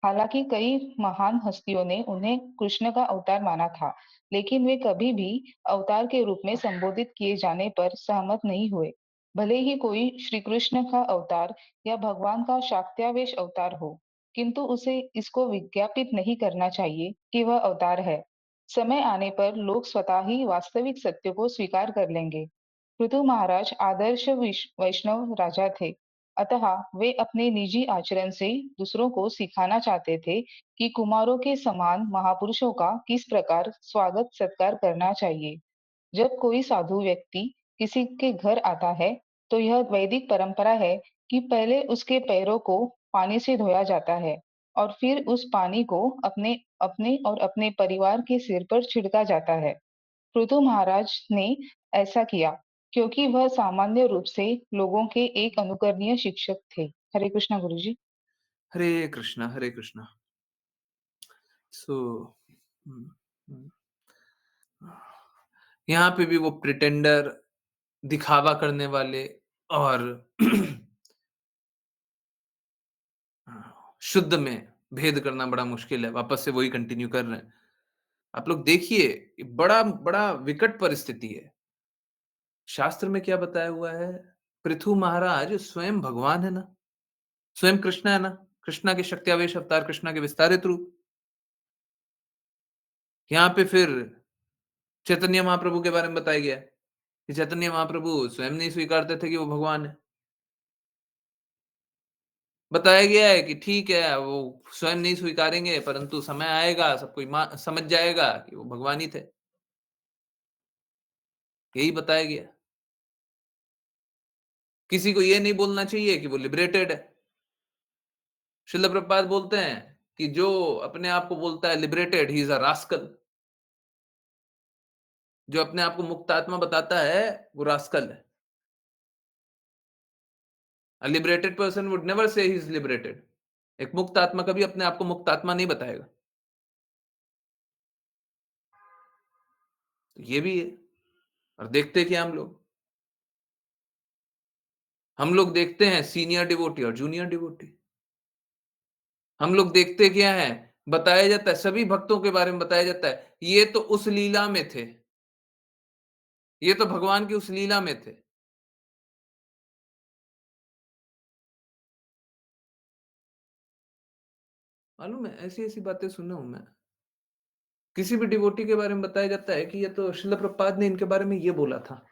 हालांकि कई महान हस्तियों ने उन्हें कृष्ण का अवतार माना था, लेकिन वे कभी भी अवतार के रूप में संबोधित किए जाने पर सहमत नहीं हुए। भले ही कोई श्री कृष्ण का अवतार या भगवान का शाक्त्यावेश अवतार हो, किंतु उसे इसको विज्ञापित नहीं करना चाहिए कि वह अवतार है। समय आने पर लोग स्वतः ही वास्तविक सत्य को स्वीकार कर लेंगे। पृथु महाराज आदर्श वैष्णव राजा थे, अतः वे अपने निजी आचरण से दूसरों को सिखाना चाहते थे कि कुमारों के समान महापुरुषों का किस प्रकार स्वागत सत्कार करना चाहिए। जब कोई साधु व्यक्ति किसी के घर आता है, तो यह वैदिक परंपरा है कि पहले उसके पैरों को पानी से धोया जाता है और फिर उस पानी को अपने अपने और अपने परिवार के सिर पर छिड़का जाता है। पृथु महाराज ने ऐसा किया क्योंकि वह सामान्य रूप से लोगों के एक अनुकरणीय शिक्षक थे। हरे कृष्णा गुरुजी। हरे कृष्णा, हरे कृष्णा। सो हुँ, हुँ। यहाँ पे भी वो प्रिटेंडर, दिखावा करने वाले और शुद्ध में भेद करना बड़ा मुश्किल है। वापस से वही कंटिन्यू कर रहे हैं। आप लोग देखिए, ये बड़ा बड़ा विकट परिस्थिति है। शास्त्र में क्या बताया हुआ है? पृथु महाराज स्वयं भगवान है ना, स्वयं कृष्ण है ना, कृष्णा के शक्त्यावेश अवतार, कृष्णा के विस्तारित रूप। यहाँ पे फिर चैतन्य महाप्रभु के बारे में बताया गया है कि चैतन्य महाप्रभु स्वयं नहीं स्वीकारते थे कि वो भगवान है। बताया गया है कि ठीक है, वो स्वयं नहीं स्वीकारेंगे, परंतु समय आएगा, सब कोई समझ जाएगा कि वो भगवान ही थे। यही बताया गया। किसी को ये नहीं बोलना चाहिए कि वो लिबरेटेड है। श्रील प्रभुपाद बोलते हैं कि जो अपने आप को बोलता है liberated, he is a rascal. जो अपने आप को मुक्त आत्मा बताता है, वो रास्कल है। A liberated person would never say he is liberated. एक मुक्त आत्मा कभी अपने आप को मुक्त आत्मा नहीं बताएगा। तो ये भी है। और देखते क्या हम लोग? हम लोग देखते हैं सीनियर डिवोटी और जूनियर डिवोटी। हम लोग देखते क्या है? बताया जाता है, सभी भक्तों के बारे में बताया जाता है, ये तो उस लीला में थे। ये तो भगवान की उस लीला में थे। मालूम है, ऐसी-ऐसी बातें सुना हूँ मैं। किसी भी डिवोटी के बारे में बताया जाता है कि ये तो श्रील प्रभुपाद ने इनके बारे में ये बोला था।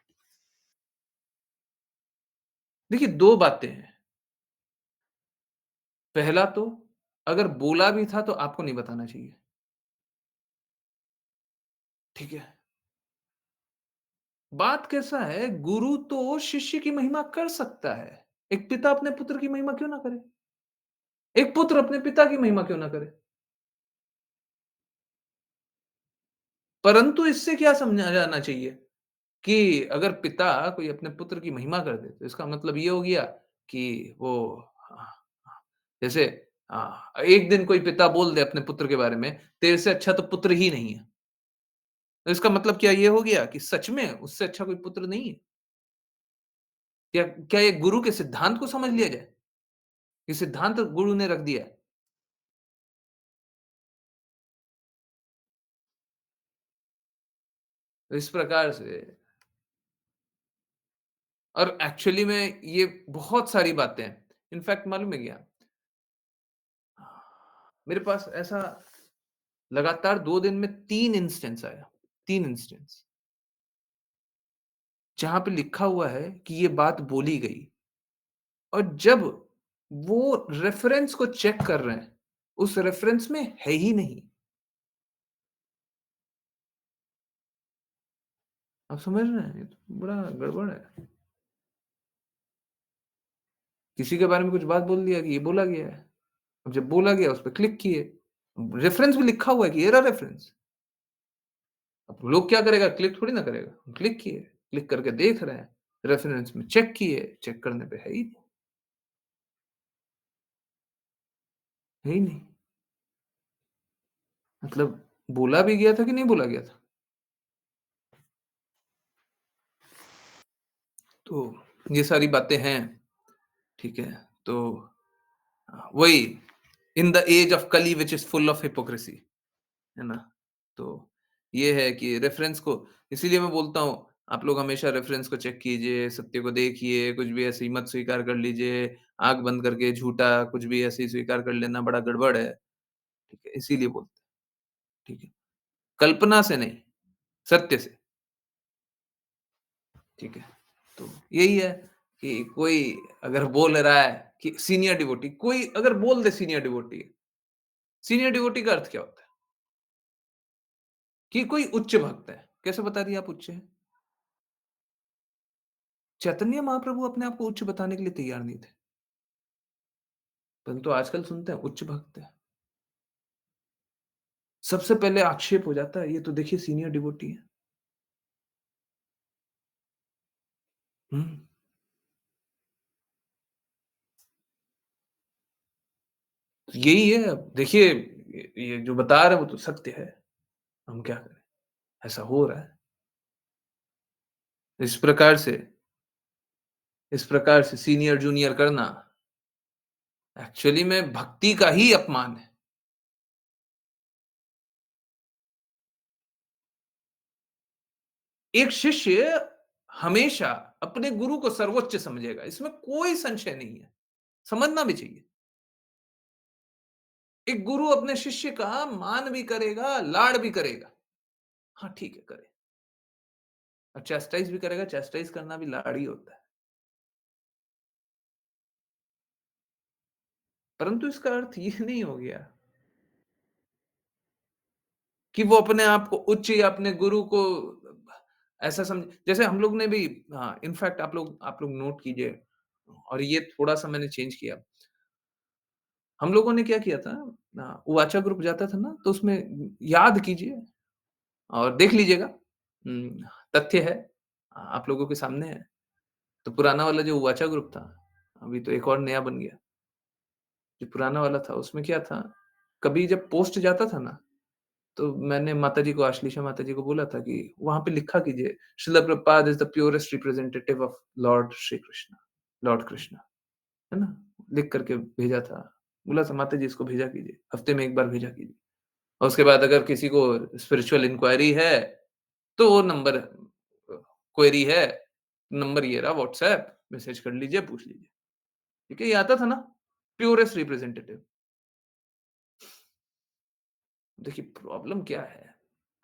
देखिए 2 बातें हैं। पहला तो अगर बोला भी था तो आपको नहीं बताना चाहिए। ठीक है? बात कैसा है, गुरु तो शिष्य की महिमा कर सकता है। एक पिता अपने पुत्र की महिमा क्यों ना करे? एक पुत्र अपने पिता की महिमा क्यों ना करे? परंतु इससे क्या समझा जाना चाहिए कि अगर पिता कोई अपने पुत्र की महिमा कर दे, तो इसका मतलब ये हो गया कि वो जैसे एक दिन कोई पिता बोल दे अपने पुत्र के बारे में, तेरे से अच्छा तो पुत्र ही नहीं है। तो इसका मतलब क्या ये हो गया कि सच में उससे अच्छा कोई पुत्र नहीं है? क्या क्या ये गुरु के सिद्धांत को समझ लिया जाए? ये सिद्धांत गुरु ने रख दिया है। तो इस प्रकार से और एक्चुअली में ये बहुत सारी बातें हैं। इनफैक्ट मालूम है क्या? मेरे पास ऐसा लगातार 2 दिन में 3 इंस्टेंस आया, 3 इंस्टेंस, जहाँ पे लिखा हुआ है कि ये बात बोली गई और जब वो रेफरेंस को चेक कर रहे हैं, उस रेफरेंस में है ही नहीं। आप समझ रहे हैं? ये तो बड़ा गड़बड़ है। किसी के बारे में कुछ बात बोल दिया कि ये बोला गया है। अब जब बोला गया उस पे क्लिक किए। रेफरेंस भी लिखा हुआ है कि ये रहा रेफरेंस। अब लोग क्या करेगा? क्लिक थोड़ी ना करेगा। क्लिक किए, क्लिक करके देख रहे हैं। रेफरेंस में चेक किए, चेक करने पे है ही नहीं, है ही नहीं। मतलब बोला भी गया था कि नहीं बोला गया था? तो ये सारी बातें हैं, ठीक है? तो वही इन द एज ऑफ कली which is full of hypocrisy, है ना? तो ये है कि रेफरेंस को इसीलिए मैं बोलता हूँ, आप लोग हमेशा रेफरेंस को चेक कीजिए, सत्य को देखिए, कुछ भी ऐसे ही मत स्वीकार कर लीजिए, आँख बंद करके झूठा कुछ भी ऐसे ही स्वीकार कर लेना बड़ा गड़बड़ है, ठीक है? इसीलिए बोलते हैं, ठीक है? कल्पना से नहीं, सत्य से, ठीक है? तो यही है कि कोई अगर बोल रहा है कि सीनियर डिवोटी कोई अगर बोल दे सीनियर डिवोटी का अर्थ क्या होता है? कि कोई उच्च भक्त है। कैसे बता दिए आप उच्च है? चैतन्य महाप्रभु अपने आप को उच्च बताने के लिए तैयार नहीं थे। परंतु आजकल सुनते हैं उच्च भक्त है। सबसे पहले आक्षेप हो जाता है, ये तो देखिए सीनियर डिवोटी है। हुँ, यही है अब देखिए ये जो बता रहे हैं वो तो सत्य है। हम क्या करें? ऐसा हो रहा है। इस प्रकार से सीनियर जूनियर करना एक्चुअली में भक्ति का ही अपमान है। एक शिष्य हमेशा अपने गुरु को सर्वोच्च समझेगा, इसमें कोई संशय नहीं है। समझना भी चाहिए। एक गुरु अपने शिष्य का मान भी करेगा, लाड भी करेगा। हाँ, ठीक है, करे। और चैस्टाइज़ भी करेगा, चैस्टाइज़ करना भी लाड ही होता है। परंतु इसका अर्थ ये नहीं हो गया कि वो अपने आप को उच्च या अपने गुरु को ऐसा समझ जैसे हम लोग ने भी इनफैक्ट आप लोग नोट कीजिए और ये थोड़ा-सा मैंने चेंज किया। हम लोगों ने क्या किया था उवाचा ग्रुप जाता था ना, तो उसमें याद कीजिए और देख लीजिएगा। तथ्य है आप लोगों के सामने है। तो पुराना वाला जो उवाचा ग्रुप था, अभी तो एक और नया बन गया। जो पुराना वाला था उसमें क्या था, कभी जब पोस्ट जाता था ना, तो मैंने माताजी को आश्लीषा माताजी को बोला था कि वहाँ पे लिखा कीजिए, "Srila Prabhupada is the purest representative of Lord Shri Krishna, Lord Krishna." है ना? लिख करके भेजा था। बोला था माताजी इसको भेजा कीजिए, हफ्ते में 1 बार भेजा कीजिए। और उसके बाद अगर किसी को स्पिरिचुअल इंक्वायरी है, तो वो नंबर क्वेरी है, नंबर ये रहा व्हाट्सएप, मैसेज कर लीजिए, पूछ लीजिए। ठीक है? ये आता था ना? Purest representative. देखिए प्रॉब्लम क्या है?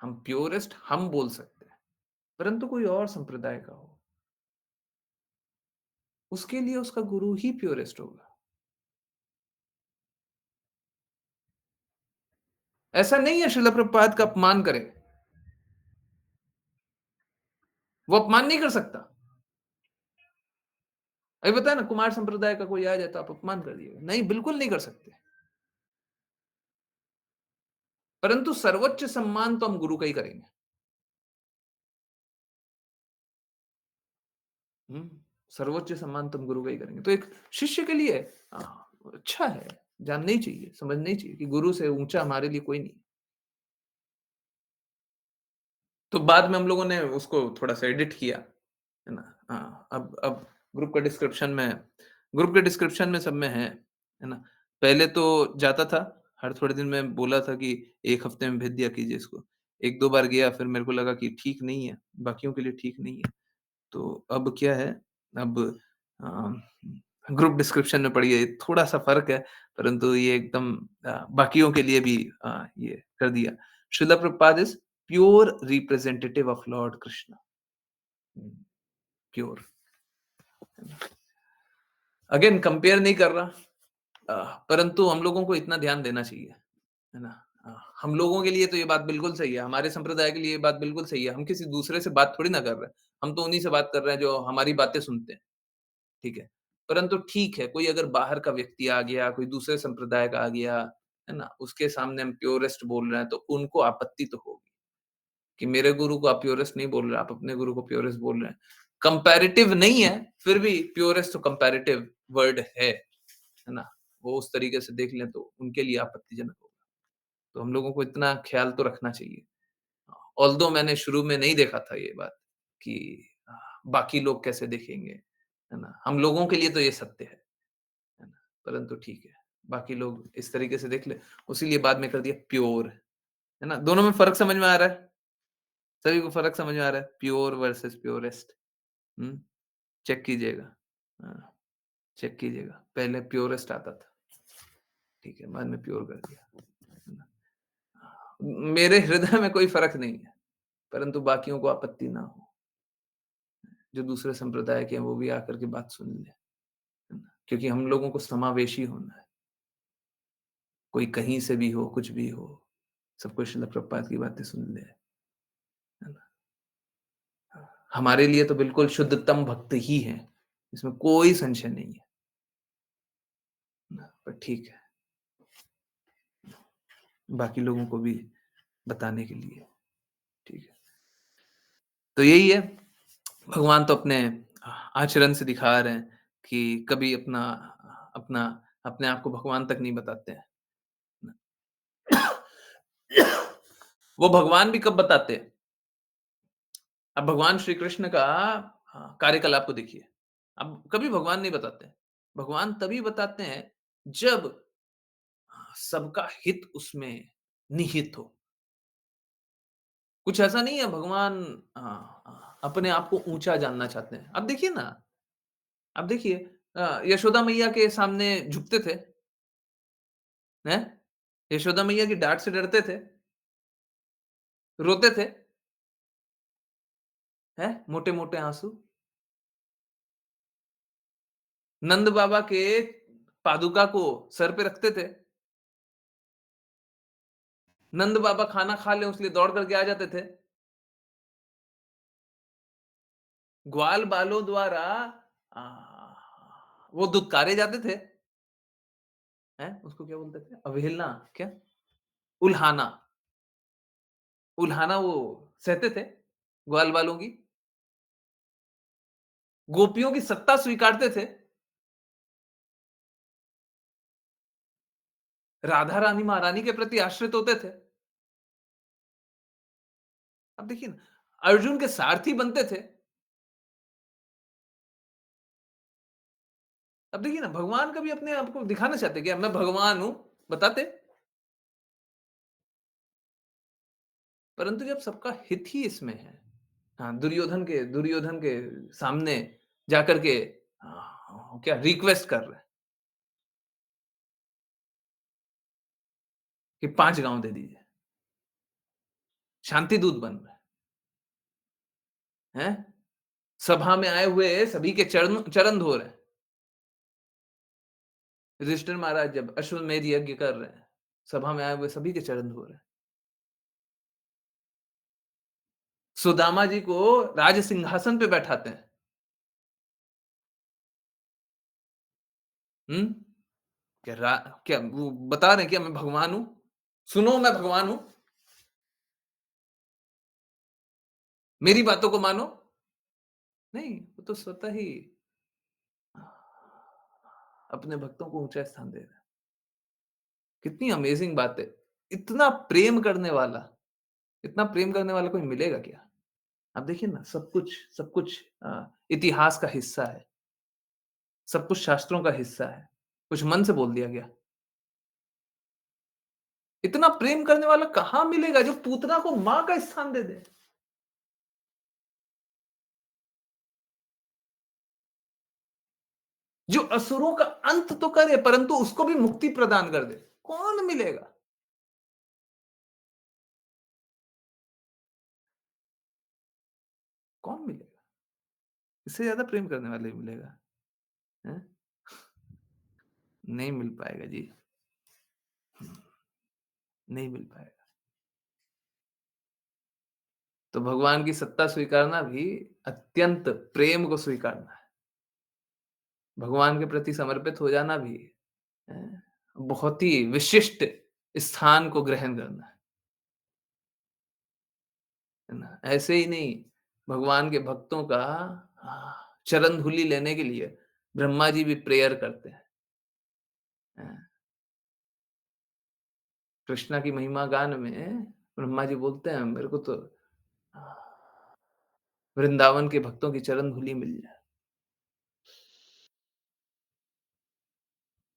हम प्योरेस्ट हम बोल सकते हैं, परंतु कोई और संप्रदाय का हो, उसके लिए उसका गुरु ही प्योरेस्ट होगा। ऐसा नहीं है श्रील प्रभुपाद का अपमान करें। वो अपमान नहीं कर सकता। अभी बताया ना, कुमार संप्रदाय का कोई आ जाए तो आप अपमान कर दिएगा। नहीं, बिल्कुल नहीं कर सकते। परंतु सर्वोच्च सम्मान तो हम गुरु का ही करेंगे। हुँ, सर्वोच्च सम्मान तो हम गुरु का ही करेंगे। तो एक शिष्य के लिए अच्छा है, जानना ही चाहिए, समझना ही चाहिए कि गुरु से ऊँचा हमारे लिए कोई नहीं। तो बाद में हम लोगों ने उसको थोड़ा-सा एडिट किया, है ना? हाँ, अब ग्रुप के डिस्क्रिप्शन में सब में है ना? पहले तो जाता था, हर थोड़े दिन में बोला था कि 1 हफ्ते में भेज दिया कीजिए इसको। 1-2 बार गया, फिर मेरे को लगा कि ठीक नहीं है, बाकियों के लिए ठीक नहीं है। तो अब क्या है, अब अ, ग्रुप डिस्क्रिप्शन में पढ़िए, थोड़ा-सा फ़र्क है, परंतु ये एकदम बाकियों के लिए भी ये कर दिया। Srila Prabhupada is pure representative of Lord Krishna. Pure. Again compare नहीं कर रहा, परंतु हम लोगों को इतना ध्यान देना चाहिए, है ना? हम लोगों के लिए तो ये बात बिल्कुल सही है, हमारे संप्रदाय के लिए ये बात बिल्कुल सही है। हम किसी दूसरे से बात थोड़ी ना कर रहे हैं, हम तो उन्हीं से बात कर रहे हैं जो हमारी बातें सुनते हैं, ठीक है? परंतु ठीक है, कोई अगर बाहर का व्यक्ति आ गया, कोई दूसरे संप्रदाय का आ गया, है ना? उसके सामने हम प्योरेस्ट बोल रहे हैं, तो उनको आपत्ति तो होगी कि मेरे गुरु को आप प्योरेस्ट नहीं बोल रहे, आप अपने गुरु को प्योरेस्ट बोल रहे हैं। कंपैरेटिव नहीं है, फिर भी प्योरेस्ट तो कंपैरेटिव वर्ड है ना? वो उस तरीके से देख लें तो उनके लिए आपत्तिजनक होगा। तो हम लोगों को इतना ख्याल तो रखना चाहिए। ऑल्दो मैंने शुरू में नहीं देखा था ये बात कि बाकी लोग कैसे देखेंगे, है ना? हम लोगों के लिए तो ये सत्य है ना? परंतु ठीक है, बाकी लोग इस तरीके से देख ले, उसीलिए बाद में कर दिया प्योर, है ना? दोनों में फ़र्क समझ में आ रहा है? सभी को फ़र्क समझ में आ रहा है? Pure versus purest. हुँ, चेक कीजिएगा। हाँ, चेक कीजिएगा। पहले प्योरेस्ट आता था, ठीक है, बाद में प्योर कर दिया। है ना? मेरे हृदय में कोई फ़र्क नहीं है, परंतु बाकियों को आपत्ति ना हो। जो दूसरे संप्रदाय के हैं, वो भी आकर के बात सुन लें, है ना? क्योंकि हम लोगों को समावेशी होना है। कोई कहीं से भी हो, कुछ भी हो, सबको श्रील प्रभुपाद की बातें सुन ले, है ना? हमारे लिए तो बिल्कुल शुद्धतम भक्त ही हैं, इसमें कोई संशय नहीं है ना? पर ठीक है, बाकी लोगों को भी बताने के लिए, ठीक है। तो यही है, भगवान तो अपने आचरण से दिखा रहे हैं कि कभी अपना अपना अपने आप को भगवान तक नहीं बताते हैं। वो भगवान भी कब बताते हैं? अब भगवान श्री कृष्ण का कार्यकलाप को देखिए। अब कभी भगवान नहीं बताते हैं। भगवान तभी बताते हैं जब सबका हित उसमें निहित हो। कुछ ऐसा नहीं है भगवान अपने आप को ऊँचा जानना चाहते हैं। अब देखिए ना, अब देखिए यशोदा मैया के सामने झुकते थे, हैं? यशोदा मैया की डाँट से डरते थे, रोते थे, हैं? मोटे-मोटे आँसू। नंद बाबा के पादुका को सर पे रखते थे। नंद बाबा खाना खा लें उसलिए दौड़ करके आ जाते थे। ग्वाल बालों द्वारा आ, वो दुत्कारे जाते थे, हैं? उसको क्या बोलते थे? अवहेलना क्या? उल्हाना, उल्हाना वो सहते थे ग्वाल बालों की। गोपियों की सत्ता स्वीकारते थे। राधा रानी महारानी के प्रति आश्रित होते थे। अब देखिए ना, अर्जुन के सारथी बनते थे। अब देखिए ना, भगवान कभी अपने आप को दिखाना चाहते क्या मैं भगवान हूं? बताते। परंतु जब सबका हित ही इसमें है, हाँ, दुर्योधन के सामने जाकर के क्या रिक्वेस्ट कर रहे हैं कि 5 गाँव दे दीजिए। शांति दूत बन रहे हैं। सभा में आए हुए सभी के चरण चरण धो रहे हैं। युधिष्ठिर महाराज जब अश्वमेध यज्ञ कर रहे हैं, सभा में आए हुए सभी के चरण धो रहे हैं। सुदामा जी को राज सिंहासन पे बैठाते हैं। हम्म क्या क्या वो बता रहे हैं क्या मैं भगवान हूं? सुनो, मैं भगवान हूं, मेरी बातों को मानो। नहीं, वो तो स्वतः ही अपने भक्तों को ऊंचा स्थान दे रहा है। कितनी अमेजिंग बात है। इतना प्रेम करने वाला, इतना प्रेम करने वाला कोई मिलेगा क्या? आप देखिए ना, सब कुछ इतिहास का हिस्सा है, सब कुछ शास्त्रों का हिस्सा है, कुछ मन से बोल दिया गया। इतना प्रेम करने वाला कहां मिलेगा जो पूतना को मां का स्थान दे दे? जो असुरों का अंत तो करे परंतु उसको भी मुक्ति प्रदान कर दे, कौन मिलेगा? कौन मिलेगा? इससे ज्यादा प्रेम करने वाले ही मिलेगा। हैं? नहीं मिल पाएगा जी, नहीं मिल पाएगा। तो भगवान की सत्ता स्वीकारना भी अत्यंत प्रेम को स्वीकारना है। भगवान के प्रति समर्पित हो जाना भी बहुत ही विशिष्ट स्थान को ग्रहण करना है ना? ऐसे ही नहीं, भगवान के भक्तों का चरण धूलि लेने के लिए ब्रह्मा जी भी प्रेयर करते हैं। कृष्णा की महिमा गान में ब्रह्मा जी बोलते हैं, मेरे को तो वृंदावन के भक्तों की चरण धूलि मिल जाए।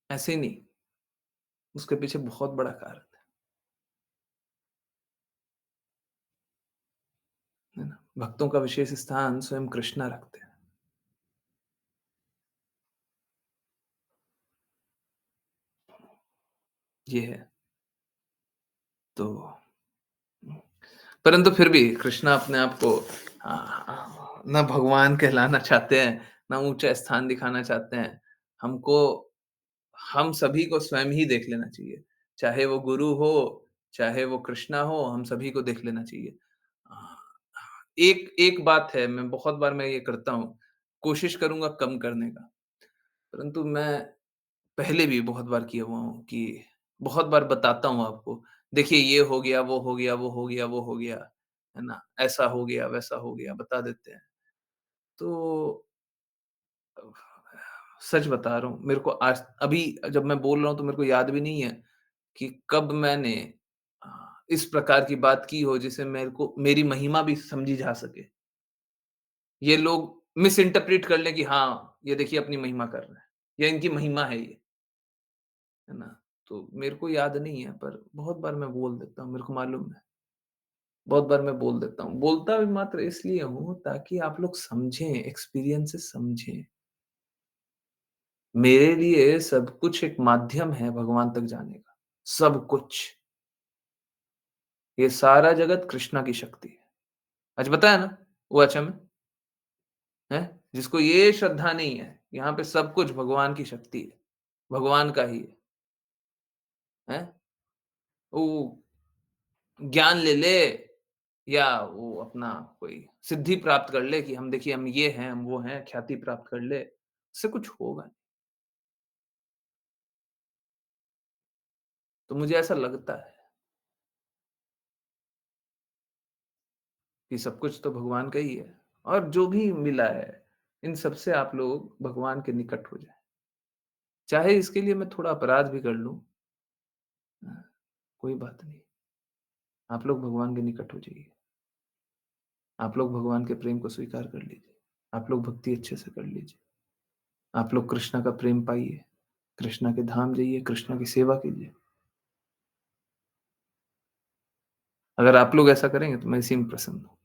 ऐसे ही नहीं, उसके पीछे बहुत बड़ा कारण है ना? भक्तों का विशेष स्थान स्वयं कृष्णा रखते हैं। ये है। तो परंतु फिर भी कृष्णा अपने आप को ना भगवान कहलाना चाहते हैं, ना ऊंचा स्थान दिखाना चाहते हैं। हमको, हम सभी को स्वयं ही देख लेना चाहिए, चाहे वो गुरु हो, चाहे वो कृष्णा हो, हम सभी को देख लेना चाहिए। एक एक बात है, मैं बहुत बार मैं ये करता हूँ, कोशिश करूंगा कम करने का, परंतु मैं पहले भी बहुत बार किया हुआ हूँ कि बहुत बार बताता हूँ आपको, देखिए ये हो गया, वो हो गया, वो हो गया, वो हो गया, है ना? ऐसा हो गया, वैसा हो गया, बता देते हैं। तो सच बता रहा हूँ, मेरे को आज अभी जब मैं बोल रहा हूँ तो मेरे को याद भी नहीं है कि कब मैंने इस प्रकार की बात की हो जिसे मेरे को मेरी महिमा भी समझी जा सके। ये लोग मिस इंटरप्रेट कर लें कि हाँ, ये देखिए अपनी महिमा कर रहे हैं, या इनकी महिमा है ये, है ना? तो मेरे को याद नहीं है, पर बहुत बार मैं बोल देता हूँ, मेरे को मालूम है। बहुत बार मैं बोल देता हूँ। बोलता भी मात्र इसलिए हूँ ताकि आप लोग समझें, एक्सपीरियंस से समझें। मेरे लिए सब कुछ एक माध्यम है भगवान तक जाने का, सब कुछ। ये सारा जगत कृष्णा की शक्ति है। आज बताया ना वो अच्छा में, हैं? जिसको ये श्रद्धा नहीं है, यहाँ पे सब कुछ भगवान की शक्ति है, भगवान का ही है, हैं? वो ज्ञान ले ले या वो अपना कोई सिद्धि प्राप्त कर ले कि हम देखिए हम ये हैं, हम वो हैं, ख्याति प्राप्त कर ले, उससे कुछ होगा नहीं। तो मुझे ऐसा लगता है कि सब कुछ तो भगवान का ही है, और जो भी मिला है, इन सब से आप लोग भगवान के निकट हो जाएँ। चाहे इसके लिए मैं थोड़ा अपराध भी कर लूँ, कोई बात नहीं। आप लोग भगवान के निकट हो जाइए। आप लोग भगवान के प्रेम को स्वीकार कर लीजिए। आप लोग भक्ति अच्छे से कर लीजिए। आप लोग कृष्णा का प्रेम पाइए, कृष्णा के धाम जाइए, कृष्णा की सेवा कीजिए। अगर आप लोग ऐसा करेंगे तो मैं इसी में प्रसन्न हूँ,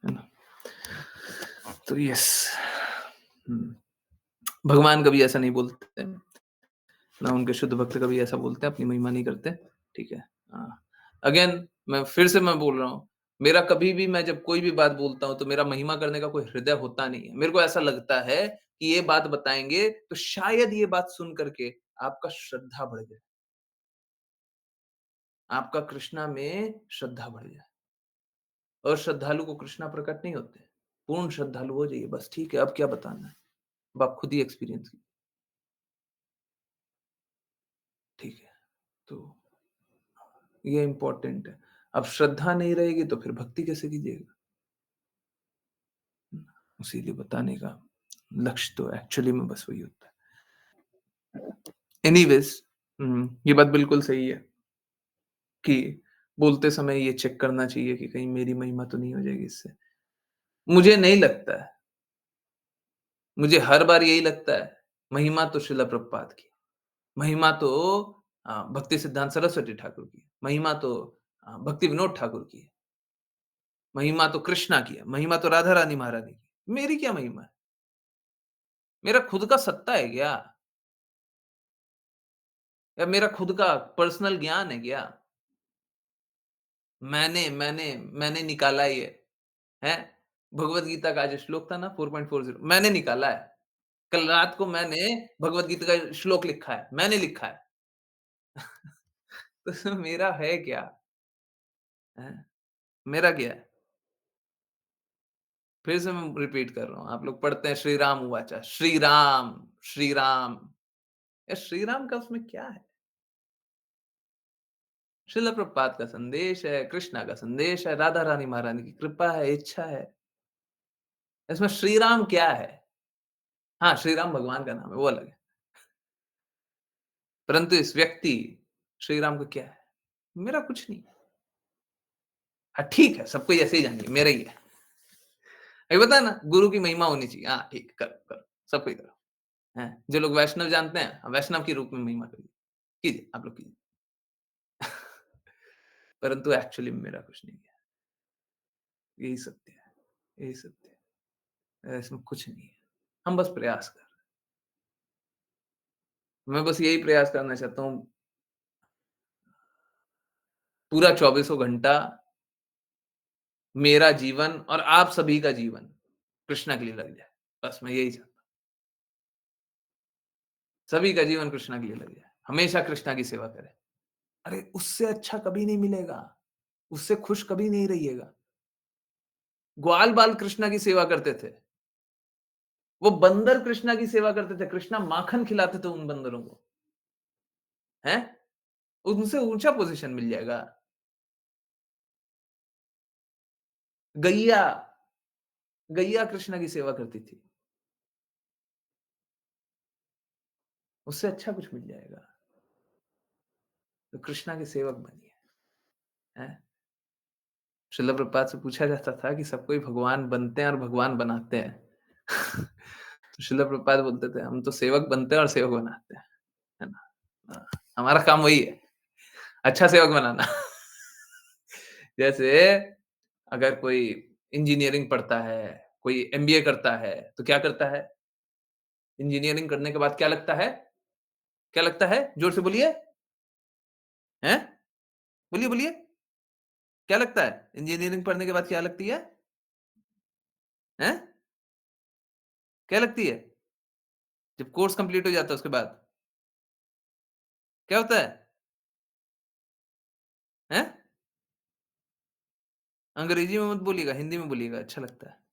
है ना? तो यस, भगवान कभी ऐसा नहीं बोलते, ना उनके शुद्ध भक्त कभी ऐसा बोलते हैं, अपनी महिमा नहीं करते, ठीक है? अगेन मैं फिर से मैं बोल रहा हूँ, मेरा कभी भी मैं जब कोई भी बात बोलता हूँ तो मेरा महिमा करने का कोई हृदय होता नहीं है। मेरे को ऐसा लगता है कि ये बात बताएँगे तो शायद ये बात सुन कर के आपका श्रद्धा बढ़ जाए, आपका कृष्णा में श्रद्धा बढ़ जाए। और श्रद्धालु को कृष्णा प्रकट नहीं होते। पूर्ण श्रद्धालु हो जाइए बस, ठीक है, अब क्या बताना है? अब आप खुद ही एक्सपीरियंस कीजिए। ठीक है, तो ये इम्पोर्टेंट है। अब श्रद्धा नहीं रहेगी तो फिर भक्ति कैसे कीजिएगा? इसीलिए बताने का लक्ष्य तो एक्चुअली में बस वही होता है। एनीवेज़ ये बात बिल्कुल सही है कि बोलते समय ये चेक करना चाहिए कि कहीं मेरी महिमा तो नहीं हो जाएगी इससे। मुझे नहीं लगता है, मुझे हर बार यही लगता है, महिमा तो श्रील प्रभुपाद की, महिमा तो भक्ति सिद्धांत सरस्वती ठाकुर की, महिमा तो भक्ति विनोद ठाकुर की है, महिमा तो कृष्णा की है, महिमा तो राधा रानी महारानी की। मेरी क्या महिमा है? मेरा खुद का सत्ता है क्या? या मेरा खुद का पर्सनल ज्ञान है क्या? मैंने निकाला ये, हैं? भगवत गीता का आज श्लोक था ना 4.40 मैंने निकाला है। कल रात को मैंने भगवत गीता का श्लोक लिखा है, मैंने लिखा है। तो इसमें मेरा है क्या? हैं? मेरा क्या है? फिर से मैं रिपीट कर रहा हूँ, आप लोग पढ़ते हैं श्री राम उवाचा, श्री राम, श्री राम। ये श्री राम का उसमें क्या है? श्रील प्रभुपाद का संदेश है, कृष्णा का संदेश है, राधा रानी महारानी की कृपा है, इच्छा है। इसमें श्री राम क्या है? हाँ, श्री राम भगवान का नाम है, वो अलग है। परंतु इस व्यक्ति श्री राम का क्या है? मेरा कुछ नहीं। हाँ, ठीक है, सबको ऐसे ही जानिए, मेरा ही है। ये पता है ना, गुरु की महिमा होनी चाहिए। हाँ, ठीक है, करो, करो, सबको ही करो। हैं? जो लोग वैष्णव जानते हैं, वैष्णव के रूप में महिमा करिए। कीजिए, आप लोग कीजिए। परंतु एक्चुअली में मेरा कुछ नहीं है। यही सत्य है, यही सत्य है। इसमें कुछ नहीं है। हम बस प्रयास कर रहे हैं। मैं बस यही प्रयास करना चाहता हूँ, पूरा 24 घंटा मेरा जीवन और आप सभी का जीवन कृष्णा के लिए लग जाए। बस मैं यही चाहता हूँ। सभी का जीवन कृष्णा के लिए लग जाए। हमेशा कृष्णा की सेवा करें। अरे! उससे अच्छा कभी नहीं मिलेगा। उससे खुश कभी नहीं रहिएगा। ग्वाल-बाल कृष्णा की सेवा करते थे। वो बंदर कृष्णा की सेवा करते थे। कृष्णा माखन खिलाते थे उन बंदरों को। हैं? उनसे ऊँचा पोज़ीशन मिल जाएगा। गैया, गैया कृष्णा की सेवा करती थी। उससे अच्छा कुछ मिल जाएगा। तो कृष्णा के सेवक बनिए। हैं? श्रील प्रभुपाद से पूछा जाता था कि सब कोई भगवान बनते हैं और भगवान बनाते हैं। तो श्रील प्रभुपाद बोलते थे, हम तो सेवक बनते हैं और सेवक बनाते हैं। है ना? हाँ, हमारा काम वही है, अच्छा सेवक बनाना। जैसे अगर कोई इंजीनियरिंग पढ़ता है, कोई एमबीए करता है, तो क्या करता है? इंजीनियरिंग करने के बाद क्या लगता है? क्या लगता है? जोर से बोलिए। हैं? बोलिए, बोलिए। क्या लगता है? इंजीनियरिंग पढ़ने के बाद क्या लगती है? हैं? क्या लगती है? जब कोर्स कंप्लीट हो जाता है उसके बाद? क्या होता है? हैं? अंग्रेजी में मत बोलिएगा, हिंदी में बोलिएगा, अच्छा लगता है।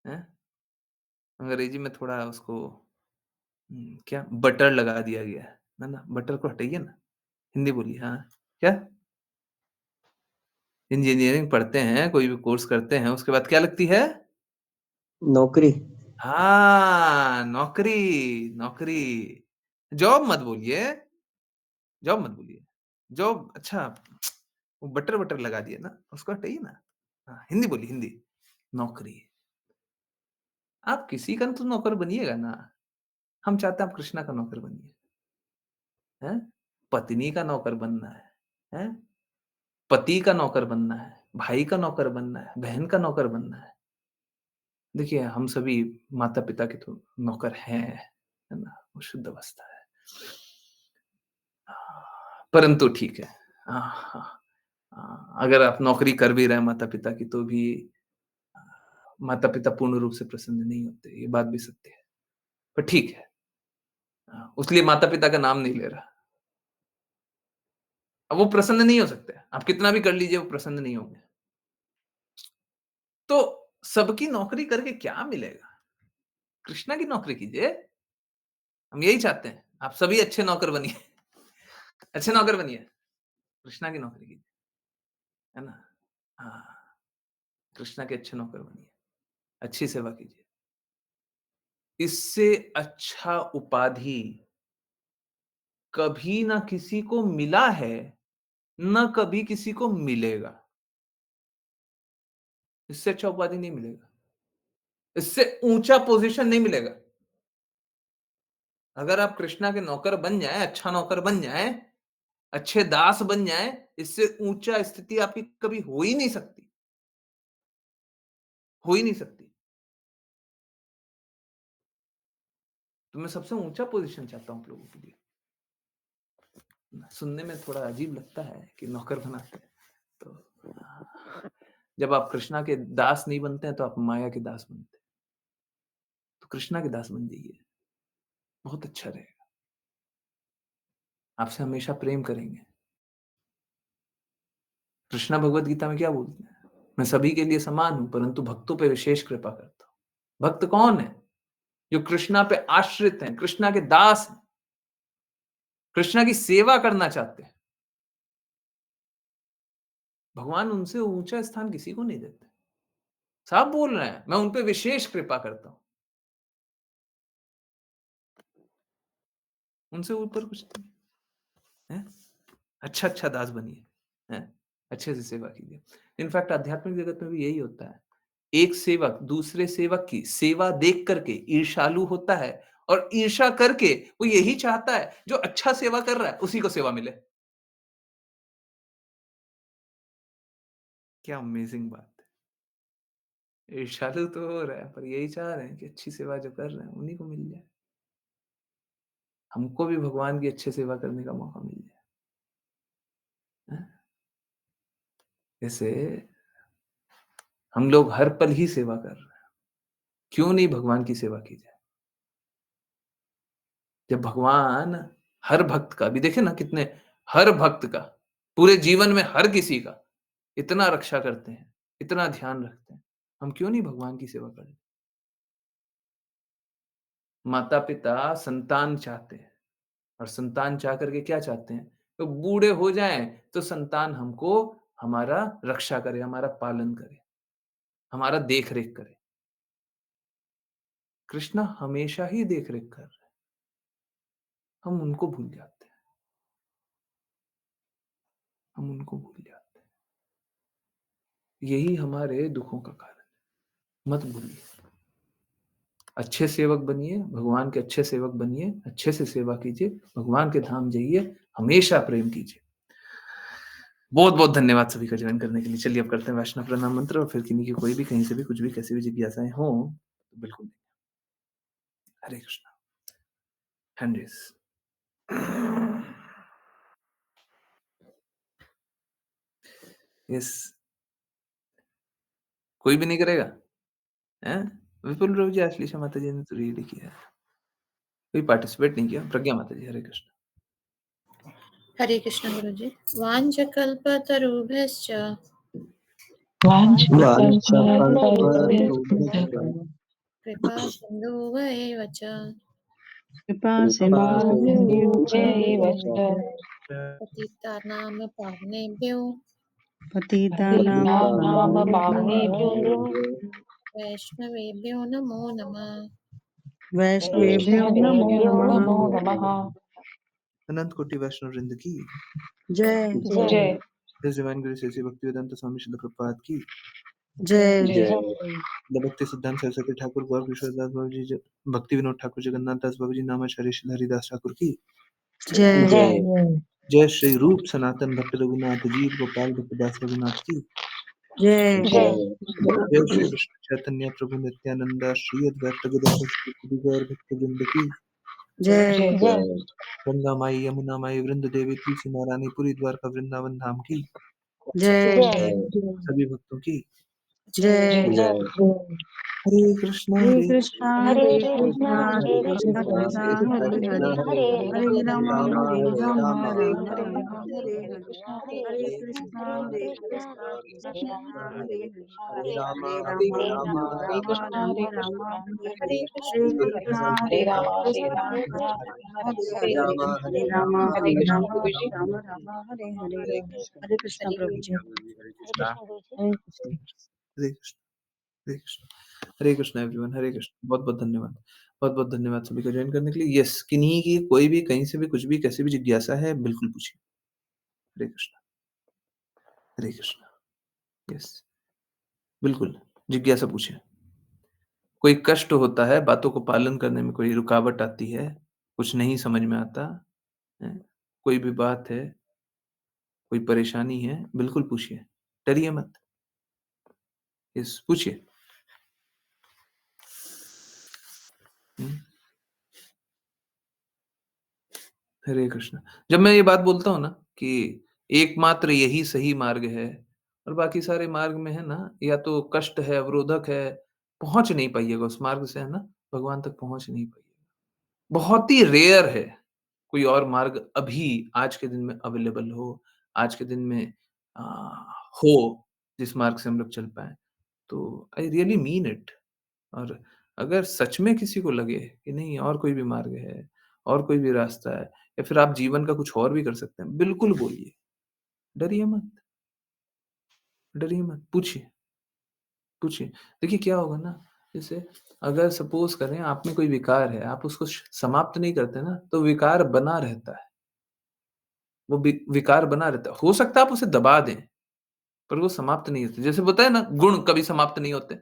हैं? अंग्रेजी में थोड़ा उसको क्या बटर लगा दिया गया है। ना? बटर को हटाइए ना। हिंदी बोलिए, हाँ। क्या? इंजीनियरिंग पढ़ते हैं, कोई भी कोर्स करते हैं, उसके बाद क्या लगती है? नौकरी। हाँ, नौकरी, नौकरी। जॉब मत बोलिए, जॉब मत बोलिए। जॉब अच्छा, वो बटर-वटर लगा दिया ना, उसको हटाइए ना। हाँ, हिंदी बोलिए, हिंदी। नौकरी। आप किसी का तो नौकर बनिएगा ना। हम चाहते हैं आप कृष्णा का नौकर बनिए। हैं? पत्नी का नौकर बनना है। हैं? पति का नौकर बनना है, भाई का नौकर बनना है, बहन का नौकर बनना है। देखिए, हम सभी माता-पिता के तो नौकर हैं, है ना? वो शुद्ध अवस्था है। परंतु ठीक है। हाँ, हाँ, हाँ, अगर आप नौकरी कर भी रहे हैं माता-पिता की तो भी माता-पिता पूर्ण रूप से प्रसन्न नहीं होते, ये बात भी सत्य है। पर ठीक है, उसलिए माता-पिता का नाम नहीं ले रहा। अब वो प्रसन्न नहीं हो सकते, आप कितना भी कर लीजिए वो प्रसन्न नहीं होंगे। तो सबकी नौकरी करके क्या मिलेगा? कृष्णा की नौकरी कीजिए। हम यही चाहते हैं। आप सभी अच्छे नौकर बनिए। अच्छे नौकर बनिए। कृष्णा की नौकरी कीजिए। है ना? हाँ, कृष्णा के अच्छे नौकर बनिए। अच्छी सेवा कीजिए। इससे अच्छा उपाधि कभी ना किसी को मिला है, ना कभी किसी को मिलेगा। इससे अच्छा उपाधि नहीं मिलेगा। इससे ऊंचा पोजीशन नहीं मिलेगा। अगर आप कृष्णा के नौकर बन जाएं, अच्छा नौकर बन जाएं, अच्छे दास बन जाएं, इससे ऊंचा स्थिति आपकी कभी हो ही नहीं सकती। हो ही नहीं सकती। तो मैं सबसे ऊंचा पोजीशन चाहता हूं आप लोगों के लिए। सुनने में थोड़ा अजीब लगता है कि नौकर बनाते हैं। तो जब आप कृष्णा के दास नहीं बनते हैं तो आप माया के दास बनते हैं। तो कृष्णा के दास बन जाइए। बहुत अच्छा रहेगा। आपसे हमेशा प्रेम करेंगे। कृष्णा भगवत गीता में क्या बोलते हैं? मैं सभी के लिए समान हूं, परंतु भक्तों पे विशेष कृपा करता हूं। भक्त कौन है? जो कृष्णा पे आश्रित हैं, कृष्णा के दास हैं, कृष्णा की सेवा करना चाहते हैं। भगवान उनसे ऊंचा स्थान किसी को नहीं देते। साहब बोल रहे हैं, मैं उन पे विशेष कृपा करता हूं। उनसे ऊपर कुछ नहीं है। अच्छा अच्छा दास बनिए, हैं? अच्छे से सेवा कीजिए। इनफैक्ट आध्यात्मिक जगत में भी यही होता है। एक सेवक दूसरे सेवक की सेवा देख करके ईर्ष्यालु होता है और ईर्ष्या करके वो यही चाहता है जो अच्छा सेवा कर रहा है उसी को सेवा मिले। क्या अमेजिंग बात है। ईर्ष्यालु तो हो रहा है पर यही चाह रहे हैं कि अच्छी सेवा जो कर रहे हैं उन्हीं को मिल जाए। हमको भी भगवान की अच्छी सेवा करने का मौका मिल जाए। हैं? जैसे हम लोग हर पल ही सेवा कर रहे हैं, क्यों नहीं भगवान की सेवा की जाए? जब भगवान हर भक्त का भी देखे ना, कितने हर भक्त का पूरे जीवन में हर किसी का इतना रक्षा करते हैं, इतना ध्यान रखते हैं, हम क्यों नहीं भगवान की सेवा करें? माता पिता संतान चाहते हैं और संतान चाह करके क्या चाहते हैं? तो बूढ़े हो जाएं तो संतान हमको हमारा रक्षा करे, हमारा पालन करे, हमारा देख रेख करे। कृष्णा हमेशा ही देख रेख कर रहे हैं, हम उनको भूल जाते हैं। हम उनको भूल जाते हैं। यही हमारे दुखों का कारण है। मत भूलिए। अच्छे सेवक बनिए, भगवान के अच्छे सेवक बनिए, अच्छे से सेवा कीजिए, भगवान के धाम जाइए, हमेशा प्रेम कीजिए। बहुत बहुत धन्यवाद सभी का ज्वाइन करने के लिए। चलिए अब करते हैं वैष्णव प्रणाम मंत्र और फिर किन्हीं की कोई भी कहीं से भी कुछ भी कैसी भी जिज्ञासाएं हो तो बिल्कुल। हरे कृष्णा। हैंड्रेस। यस। कोई भी नहीं करेगा? हैं? विपुल प्रभु जी, आश्लेषा माता जी ने तो रीड किया है। कोई पार्टिसिपेट नहीं किया? प्रज्ञा माता जी, हरे कृष्ण। हरे कृष्ण गुरुजी। वाञ्छकल्पतरुभ्यश्च कृपा सिन्धुव एव च पतितानां पावनेभ्यो वैष्णवेभ्यो नमो नमः। अनंत कोटि वैष्णव वृंद की जय। His Divine Grace ऐसी भक्तिवेदांत स्वामी श्रील प्रभुपाद की भक्ति सिद्धांत सरस्वती ठाकुर गौर किशोरदास बाबू जी, भक्ति विनोद ठाकुर, जगन्नाथ दास बाबू जी, नामाचार्य श्री हरिदास ठाकुर की जय। श्री रूप सनातन भट्ट रघुनाथ जी, गोपाल भट्टदास रघुनाथ की जय। श्री कृष्ण चैतन्य प्रभु नित्यानंद श्री अद्वैत गदाधर श्री गौर भक्त वृंद की गंगा माई यमुना माई वृंद देवी तुलसी नारायणी पुरी द्वारका वृंदावन धाम की सभी भक्तों की जय जय हरे कृष्णा हरे हरे कृष्णा हरे हरे कृष्णा कृष्णा हरे कृष्ण कृष्णा कृष्ण हरे कृष्ण हरे कृष्ण हरे राम हरे हरे राम राम राम हरे राम राम हरे हरे कृष्ण हरे कृष्ण कृष्णा हरे हरे कृष्ण कृष्णा कृष्ण हरे राम कृष्ण हरे हरे हरे राम हरे हरे राम कृष्णा राम राम राम हरे हरे हरे हरे कृष्ण कृष्णा हरे हरे राम कृष्णा हरे कृष्ण कृष्ण कृष्ण हरे हरे हरे हरे हरे राम हरे कृष्ण राम गुरु जी राम राम हरे हरे हरे कृष्ण हरे कृष्ण प्रभु जी हरे कृष्ण गुरु जी हरे कृष्ण हरे कृष्ण हरे कृष्ण हरे कृष्ण एवरीवन हरे कृष्ण बहुत बहुत धन्यवाद बहुत बहुत धन्यवाद सभी को ज्वाइन करने के लिए यस किन्हीं की कोई भी कहीं से भी कुछ भी कैसी भी जिज्ञासा है बिल्कुल पूछिए हरे कृष्ण हरे कृष्ण यस बिल्कुल जिज्ञासा पूछिए कोई कष्ट होता है बातों को पालन करने में कोई रुकावट आती है कुछ नहीं समझ में आता है कोई भी बात है कोई परेशानी है बिल्कुल पूछिए डरिए मत यस पूछिए हम्म, हरे कृष्ण जब मैं ये बात बोलता हूँ ना कि एकमात्र यही सही मार्ग है और बाकी सारे मार्ग में है ना या तो कष्ट है अवरोधक है पहुंच नहीं पाइएगा उस मार्ग से है ना भगवान तक पहुंच नहीं पाइएगा बहुत ही रेयर है कोई और मार्ग अभी आज के दिन में अवेलेबल हो आज के दिन में आ, हो जिस मार्ग से हम लोग चल पाए तो आई रियली मीन इट और अगर सच में किसी को लगे कि नहीं और कोई भी मार्ग है और कोई भी रास्ता है या फिर आप जीवन का कुछ और भी कर सकते हैं बिल्कुल बोलिए डरिए मत डरिए मत पूछिए पूछिए देखिए क्या होगा ना जैसे अगर सपोज करें आप में कोई विकार है आप उसको समाप्त नहीं करते ना तो विकार बना रहता है वो विकार बना रहता है हो सकता है आप उसे दबा दें पर वो समाप्त नहीं होते जैसे बताए ना गुण कभी समाप्त नहीं होते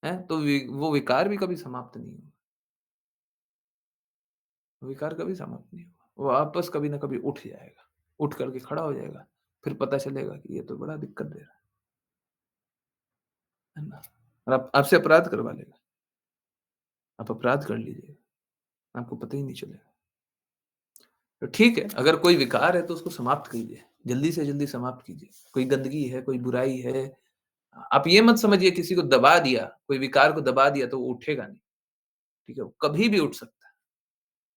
हैं तो वो विकार भी कभी समाप्त नहीं होगा विकार कभी समाप्त नहीं होगा वो वापस कभी ना कभी उठ जाएगा उठ करके खड़ा हो जाएगा फिर पता चलेगा कि ये तो बड़ा दिक्कत दे रहा है ना और आपसे अपराध करवा लेगा आप अपराध कर लीजिएगा आपको पता ही नहीं चलेगा तो ठीक है अगर कोई विकार है तो उसको समाप्त कीजिए जल्दी से जल्दी समाप्त कीजिए कोई गंदगी है कोई बुराई है आप ये मत समझिए किसी को दबा दिया कोई विकार को दबा दिया तो वो उठेगा नहीं ठीक है वो कभी भी उठ सकता है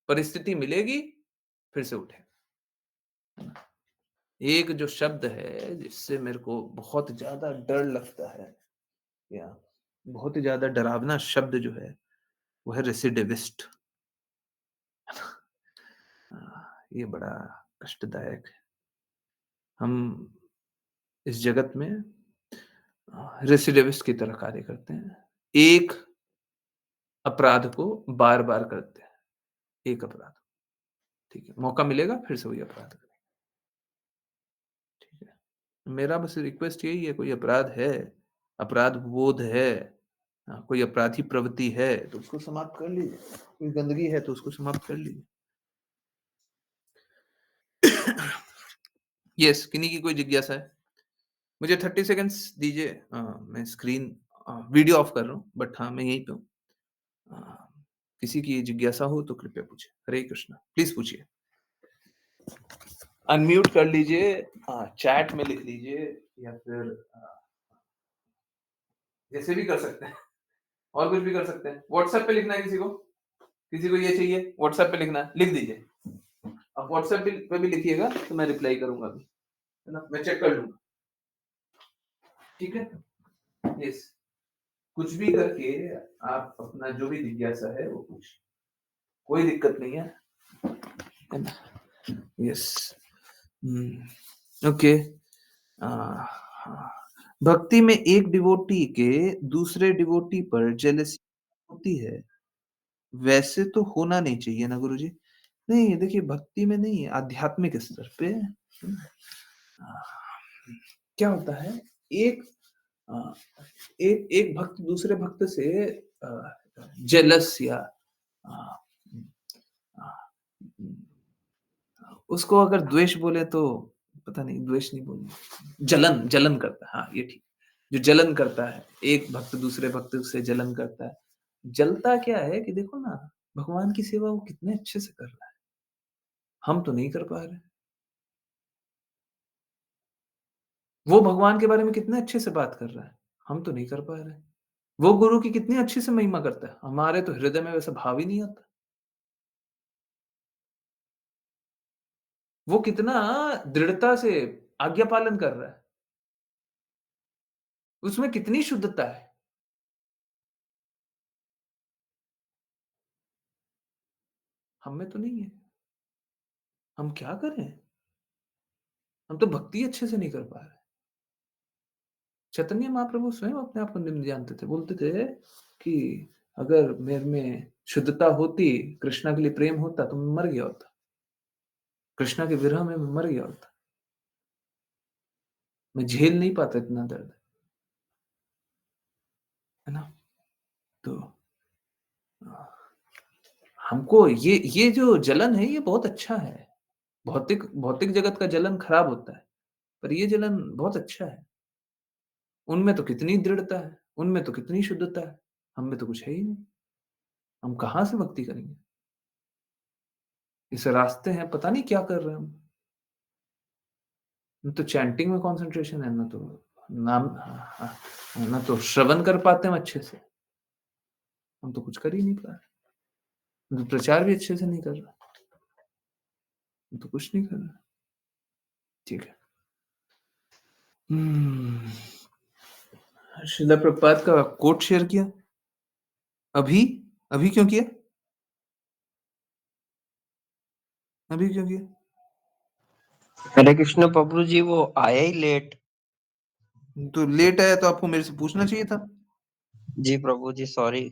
परिस्थिति मिलेगी फिर से उठेगा है ना? एक जो शब्द है जिससे मेरे को बहुत ज्यादा डर लगता है या बहुत ही ज्यादा डरावना शब्द जो है वो है रेसिडिविस्ट ये बड़ा कष्टदायक है हम इस जगत में रेसिडिविस्ट की तरह कार्य करते हैं एक अपराध को बार बार करते हैं एक अपराध ठीक है मौका मिलेगा फिर से वही अपराध करें ठीक है मेरा बस रिक्वेस्ट यही है कोई अपराध है अपराध बोध है कोई अपराधी प्रवृत्ति है तो उसको समाप्त कर लीजिए कोई गंदगी है तो उसको समाप्त कर लीजिए यस किन्हीं की कोई जिज्ञासा है मुझे 30 सेकेंड्स दीजिए मैं स्क्रीन वीडियो ऑफ कर रहा हूँ बट हाँ मैं यहीं पे हूँ किसी की जिज्ञासा हो तो कृपया पूछे हरे कृष्णा प्लीज पूछिए अनम्यूट कर लीजिए चैट में लिख लीजिए या फिर जैसे भी कर सकते हैं और कुछ भी कर सकते हैं व्हाट्सएप पे लिखना है किसी को ये चाहिए व्हाट्सएप पे लिखना है लिख दीजिए आप व्हाट्सएप पे भी लिखिएगा तो मैं रिप्लाई करूंगा अभी है ना मैं चेक कर लूंगा ठीक है यस कुछ भी करके आप अपना जो भी जिज्ञासा है वो पूछिए कोई दिक्कत नहीं है ना यस ओके भक्ति में एक डिवोटी के दूसरे डिवोटी पर जेलसी होती है वैसे तो होना नहीं चाहिए ना गुरुजी नहीं देखिए भक्ति में नहीं आध्यात्मिक स्तर पे क्या होता है एक अ, एक भक्त दूसरे भक्त से जेलस या अ, अ, उसको अगर द्वेष बोले तो पता नहीं द्वेष नहीं बोलना जलन जलन करता है हाँ ये ठीक जो जलन करता है एक भक्त दूसरे भक्त से जलन करता है जलता क्या है कि देखो ना भगवान की सेवा वो कितने अच्छे से कर रहा है हम तो नहीं कर पा रहे वो भगवान के बारे में कितने अच्छे से बात कर रहा है हम तो नहीं कर पा रहे। वो गुरु की कितनी अच्छी से महिमा करता है, हमारे तो हृदय में वैसा भाव ही नहीं आता। वो कितना दृढ़ता से आज्ञा पालन कर रहा है, उसमें कितनी शुद्धता है। हम में तो नहीं है। हम क्या करें? हम तो भक्ति अच्छे से नहीं कर पा रहे। चैतन्य महाप्रभु स्वयं अपने आप को निम्न जानते थे, बोलते थे कि अगर मेरे में शुद्धता होती, कृष्णा के लिए प्रेम होता तो मैं मर गया होता। कृष्णा के विरह में मैं मर गया होता। मैं झेल नहीं पाता इतना दर्द, है ना? तो हमको ये जो जलन है ये बहुत अच्छा है। भौतिक भौतिक जगत का जलन खराब होता है, पर ये जलन बहुत अच्छा है। उनमें तो कितनी दृढ़ता है, उनमें तो कितनी शुद्धता है, हम में तो कुछ है ही नहीं। हम कहाँ से भक्ति करेंगे? इस रास्ते हैं, पता नहीं क्या कर रहे हैं हम। न तो चैंटिंग में कंसंट्रेशन है, ना तो नाम ना तो श्रवण कर पाते हैं अच्छे से। हम तो कुछ कर ही नहीं पा रहे। हम तो प्रचार भी अच्छे से नहीं कर रहे। हम तो कुछ नहीं कर रहे। ठीक है। श्रीला प्रभुपाद का कोट शेयर किया। अभी अभी क्यों किया? अभी क्यों किया? हरे कृष्ण प्रभु जी, वो आए ही लेट। तो लेट आया तो आपको मेरे से पूछना चाहिए था। जी प्रभु जी, सॉरी।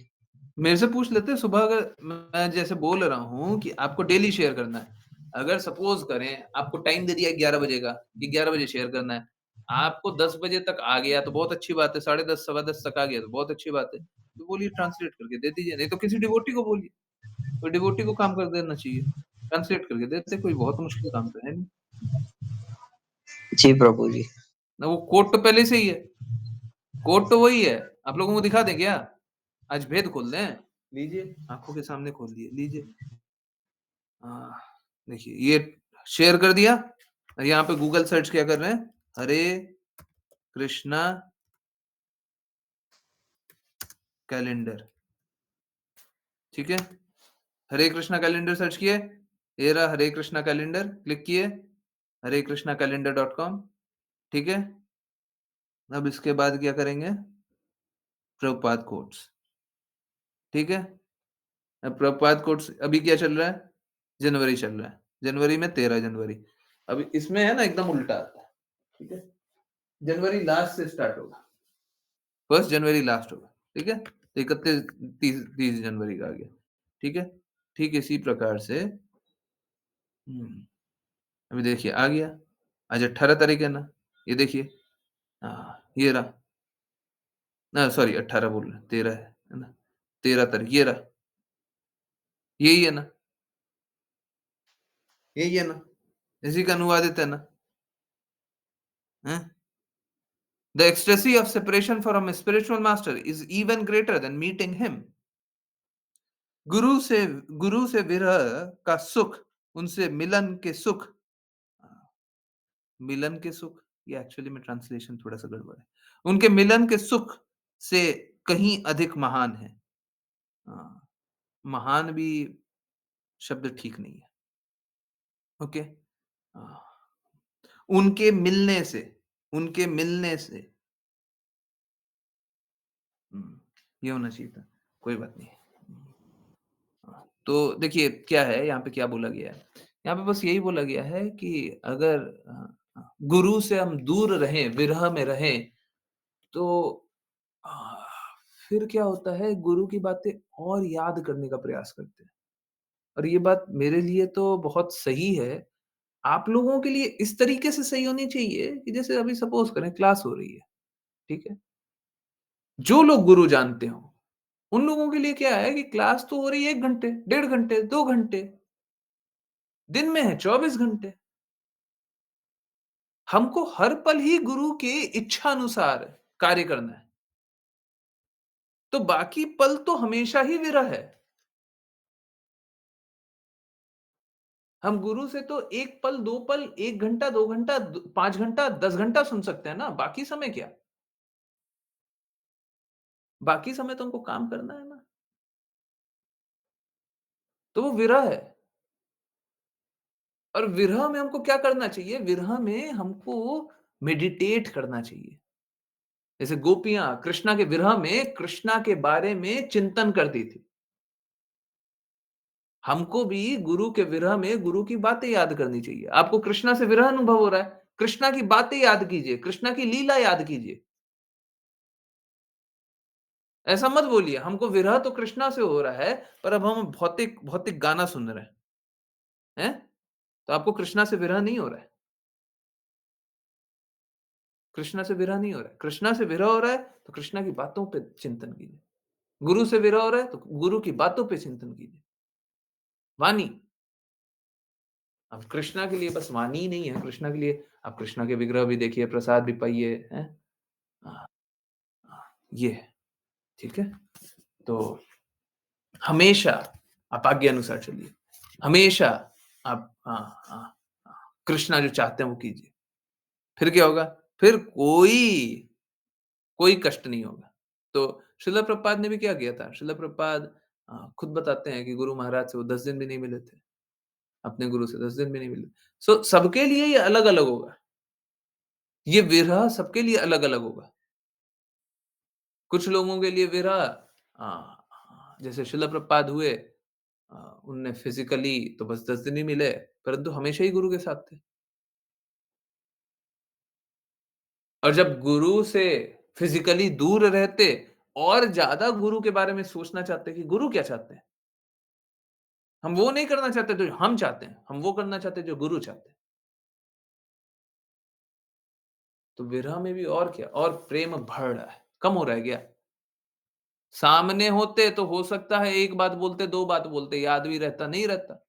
मेरे से पूछ लेते सुबह। अगर मैं जैसे बोल रहा हूँ कि आपको डेली शेयर करना है, अगर सपोज करें आपको टाइम दे दिया 11 बजे का कि 11 बजे शेयर करना है, आपको 10 बजे तक आ गया तो बहुत अच्छी बात है, 10:30 सवा 10 तक आ गया तो बहुत अच्छी बात है, तो बोलिए ट्रांसलेट करके दे दीजिए, नहीं तो किसी डिवोटी को बोलिए, कोई डिवोटी को काम कर देना चाहिए, ट्रांसलेट करके देते, कोई बहुत मुश्किल काम तो है नहीं। जी प्रभु जी। ना वो कोड तो पहले से ही है, कोड तो वही है, आप लोगों को दिखा दें क्या? आज भेद खोल दें, लीजिए, आंखों के सामने खोल दिए, लीजिए। देखिए ये शेयर कर दिया, यहाँ पे गूगल सर्च क्या कर रहे हैं? हरे कृष्णा कैलेंडर, ठीक है? हरे कृष्णा कैलेंडर सर्च किए, ये रहा हरे कृष्णा कैलेंडर, क्लिक किए, हरे कृष्णा कैलेंडर.com, ठीक है? अब इसके बाद क्या करेंगे? प्रभुपाद कोट्स, ठीक है? अब प्रभुपाद कोट्स अभी क्या चल रहा है? जनवरी चल रहा है, जनवरी में 13 जनवरी। अभी इसमें है ना एकदम उल्टा आता है, ठीक है? जनवरी लास्ट से स्टार्ट होगा, 1 जनवरी लास्ट होगा, ठीक है? 31 30 जनवरी का आ गया, ठीक है? ठीक इसी प्रकार से अभी देखिए आ गया, आज 18 तारीख है ना, ये देखिए, ये रहा, ना सॉरी 18 बोल रहे हैं, 13 है ना, 13 तारीख ये रहा, यही है ना, यही है ना, इसी का अनुवादित है ना, हैं? The ecstasy of separation from a spiritual master is even greater than meeting him. गुरु से विरह का सुख, उनसे मिलन के सुख, मिलन के सुख, ये एक्चुअली में ट्रांसलेशन थोड़ा सा गड़बड़ है, उनके मिलन के सुख से कहीं अधिक महान है। महान भी शब्द ठीक नहीं है, ओके? उनके मिलने से, उनके मिलने से, ये होना चाहिए था, कोई बात नहीं। तो देखिए क्या है यहाँ पे, क्या बोला गया है? यहाँ पे बस यही बोला गया है कि अगर गुरु से हम दूर रहें, विरह में रहें, तो अ, फिर क्या होता है, गुरु की बातें और याद करने का प्रयास करते हैं। और ये बात मेरे लिए तो बहुत सही है, आप लोगों के लिए इस तरीके से सही होनी चाहिए कि जैसे अभी सपोज़ करें क्लास हो रही है, ठीक है? जो लोग गुरु जानते हों, उन लोगों के लिए क्या है कि क्लास तो हो रही है 1 घंटे, 1.5 घंटे, 2 घंटे, दिन में है 24 घंटे। हमको हर पल ही गुरु के इच्छा अनुसार कार्य करना है। तो बाकी पल तो हमेशा ही विरह है। हम गुरु से तो 1 पल, 2 पल, 1 घंटा, 2 घंटा, 5 घंटा, 10 घंटा सुन सकते हैं ना, बाकी समय क्या? बाकी समय तो हमको काम करना है ना। तो वो विरह है। और विरह में हमको क्या करना चाहिए? विरह में हमको मेडिटेट करना चाहिए। जैसे गोपियाँ कृष्णा के विरह में कृष्णा के बारे में चिंतन करती थी। हमको भी गुरु के विरह में गुरु की बातें याद करनी चाहिए। आपको कृष्णा से विरह अनुभव हो रहा है, कृष्णा की बातें याद कीजिए, कृष्णा की लीला याद कीजिए। ऐसा मत बोलिए, हमको विरह तो कृष्णा से हो रहा है, पर अब हम भौतिक भौतिक गाना सुन रहे हैं। हैं? तो आपको कृष्णा से विरह नहीं हो रहा है। कृष्णा से विरह नहीं हो रहा है। कृष्णा से विरह हो रहा है, तो कृष्णा की बातों पे चिंतन कीजिए। गुरु से विरह हो रहा है, तो गुरु की बातों पे चिंतन कीजिए। वाणी। अब कृष्णा के लिए बस वाणी ही नहीं है, कृष्णा के लिए आप कृष्णा के विग्रह भी देखिए, प्रसाद भी पाइए, हैं? हाँ, हाँ, ये है, ठीक है? तो हमेशा आप आज्ञा अनुसार चलिए। हमेशा आप कृष्णा जो चाहते हैं वो कीजिए। फिर क्या होगा? फिर कोई कष्ट नहीं होगा। तो श्रील प्रभुपाद ने भी क्या किया था? श्रील प्रभुपाद खुद बताते हैं कि गुरु महाराज से वो 10 दिन भी नहीं मिले थे। अपने गुरु से 10 दिन भी नहीं मिले। सबके लिए ये अलग-अलग होगा। ये विरह सबके लिए अलग-अलग होगा। कुछ लोगों के लिए विरह जैसे श्रील प्रभुपाद हुए उनने फिजिकली तो बस 10 दिन ही मिले, परंतु हमेशा ही गुरु के साथ थे। और जब गुरु से फिजिकली दूर रहते और ज़्यादा गुरु के बारे में सोचना चाहते कि गुरु क्या चाहते हैं। हम वो नहीं करना चाहते जो हम चाहते हैं, हम वो करना चाहते हैं जो गुरु चाहते हैं। तो विरह में भी और क्या? और प्रेम बढ़ रहा है, कम हो रहा है क्या? सामने होते तो हो सकता है 1 बात बोलते, 2 बात बोलते, याद भी रहता, नहीं रहता।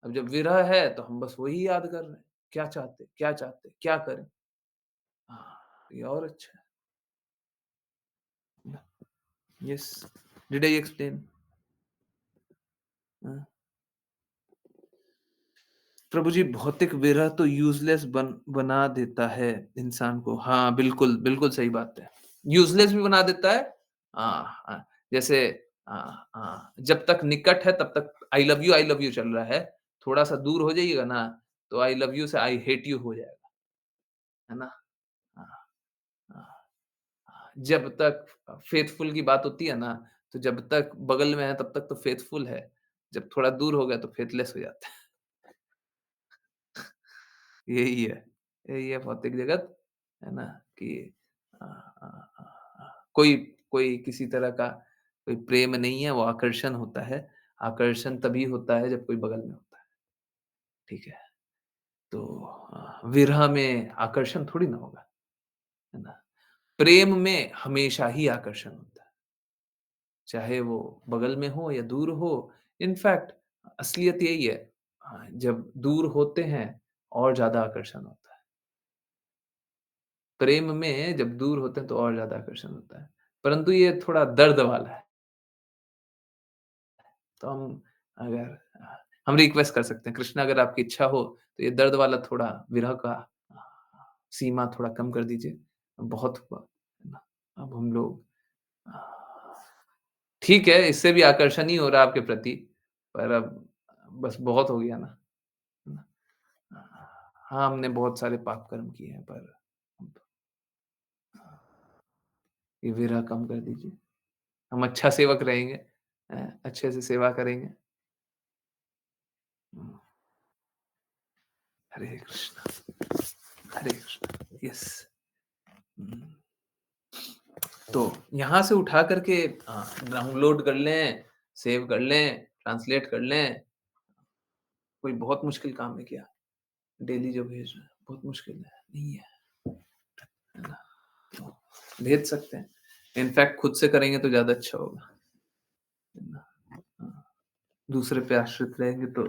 अब जब विरह है तो हम बस वही याद कर रहे हैं। क्या चाहते, क्या चाहते, क्या करें? ये और अच्छा है। Yes, did I explain? हाँ। प्रभु जी भौतिक विरह तो यूज़लेस बना देता है इंसान को। हाँ, बिल्कुल, बिल्कुल सही बात है। यूज़लेस भी बना देता है। हाँ, जैसे जब तक निकट है तब तक आई लव यू चल रहा है। थोड़ा-सा दूर हो जाइएगा ना, तो आई लव यू से आई हेट यू हो जाएगा। है ना? हाँ, हाँ, हाँ। जब तक फेथफुल की बात होती है ना, तो जब तक बगल में है तब तक तो फेथफुल है। जब थोड़ा दूर हो गया तो फेथलेस हो जाता है। यही है। यही है भौतिक जगत, है ना? कि कोई कोई किसी तरह का कोई प्रेम नहीं है, वो आकर्षण होता है। आकर्षण तभी होता है जब कोई बगल में होता है, ठीक है? तो विरह में आकर्षण थोड़ी ना होगा, है ना? प्रेम में हमेशा ही आकर्षण होता है, चाहे वो बगल में हो या दूर हो। इनफैक्ट असलियत यही है जब दूर होते हैं और ज़्यादा आकर्षण होता है। प्रेम में जब दूर होते हैं तो और ज़्यादा आकर्षण होता है। परंतु ये थोड़ा दर्द वाला है। तो हम अगर हम रिक्वेस्ट कर सकते हैं, कृष्ण अगर आपकी इच्छा हो तो ये दर्द वाला थोड़ा विरह का अ, सीमा थोड़ा कम कर दीजिए। बहुत हुआ, है ना? अब हम लोग अ, ठीक है, इससे भी आकर्षण ही हो रहा है आपके प्रति, पर अब बस बहुत हो गया ना, है ना? हाँ, हमने बहुत सारे पाप कर्म किए हैं पर अब ये विरह कम कर दीजिए। हम अच्छा सेवक रहेंगे, अच्छे से सेवा करेंगे। हुँ, हरे कृष्णा, हरे कृष्णा, यस। हुँ, तो यहाँ से उठा कर के डाउनलोड कर लें, सेव कर लें, ट्रांसलेट कर लें, कोई बहुत मुश्किल काम है क्या? डेली जो भेज रहे हैं, बहुत मुश्किल है, नहीं है ना? तो भेज सकते हैं। इनफैक्ट खुद से करेंगे तो ज़्यादा अच्छा होगा, है ना? हाँ, दूसरे पे आश्रित रहेंगे तो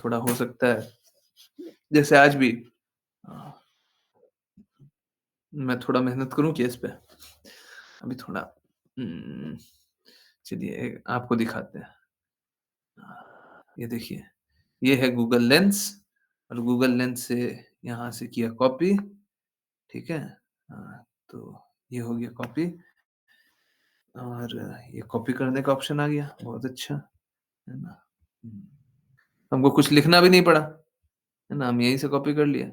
थोड़ा हो सकता है जैसे आज भी अ, मैं थोड़ा मेहनत करूँ क्या इस पे? अभी थोड़ा उम, चलिए आपको दिखाते हैं। ये देखिए, ये है गूगल लेंस और गूगल लेंस से यहाँ से किया कॉपी, ठीक है? तो ये हो गया कॉपी। और ये कॉपी करने का ऑप्शन आ गया, बहुत अच्छा, है ना? हमको कुछ लिखना भी नहीं पड़ा, है ना? हम यहीं से कॉपी कर लिया।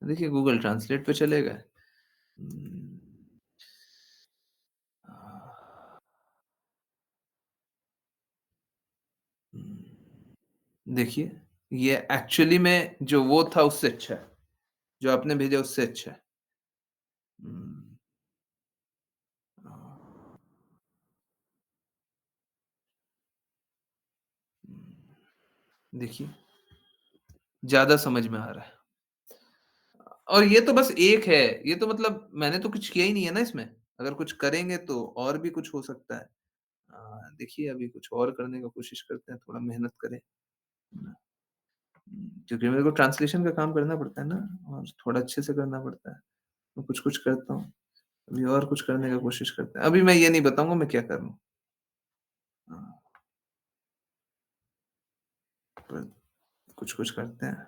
देखिए गूगल ट्रांसलेट पे चले गए। हुँ, अ, देखिए, ये एक्चुअली में जो वो था उससे अच्छा है, जो आपने भेजा उससे अच्छा है। हुँ, अ, देखिए, ज़्यादा समझ में आ रहा है। और ये तो बस एक है, ये तो मतलब मैंने तो कुछ किया ही नहीं है ना इसमें। अगर कुछ करेंगे तो और भी कुछ हो सकता है। देखिए अभी कुछ और करने का कोशिश करते हैं, थोड़ा मेहनत करें, है ना? क्योंकि मेरे को ट्रांसलेशन का काम करना पड़ता है ना और थोड़ा अच्छे से करना पड़ता है। मैं कुछ-कुछ करता हूँ, अभी और कुछ करने का कोशिश करते हैं। अभी मैं ये नहीं बताऊँगा मैं क्या कर रहा हूँ। हाँ, पर कुछ-कुछ करते हैं।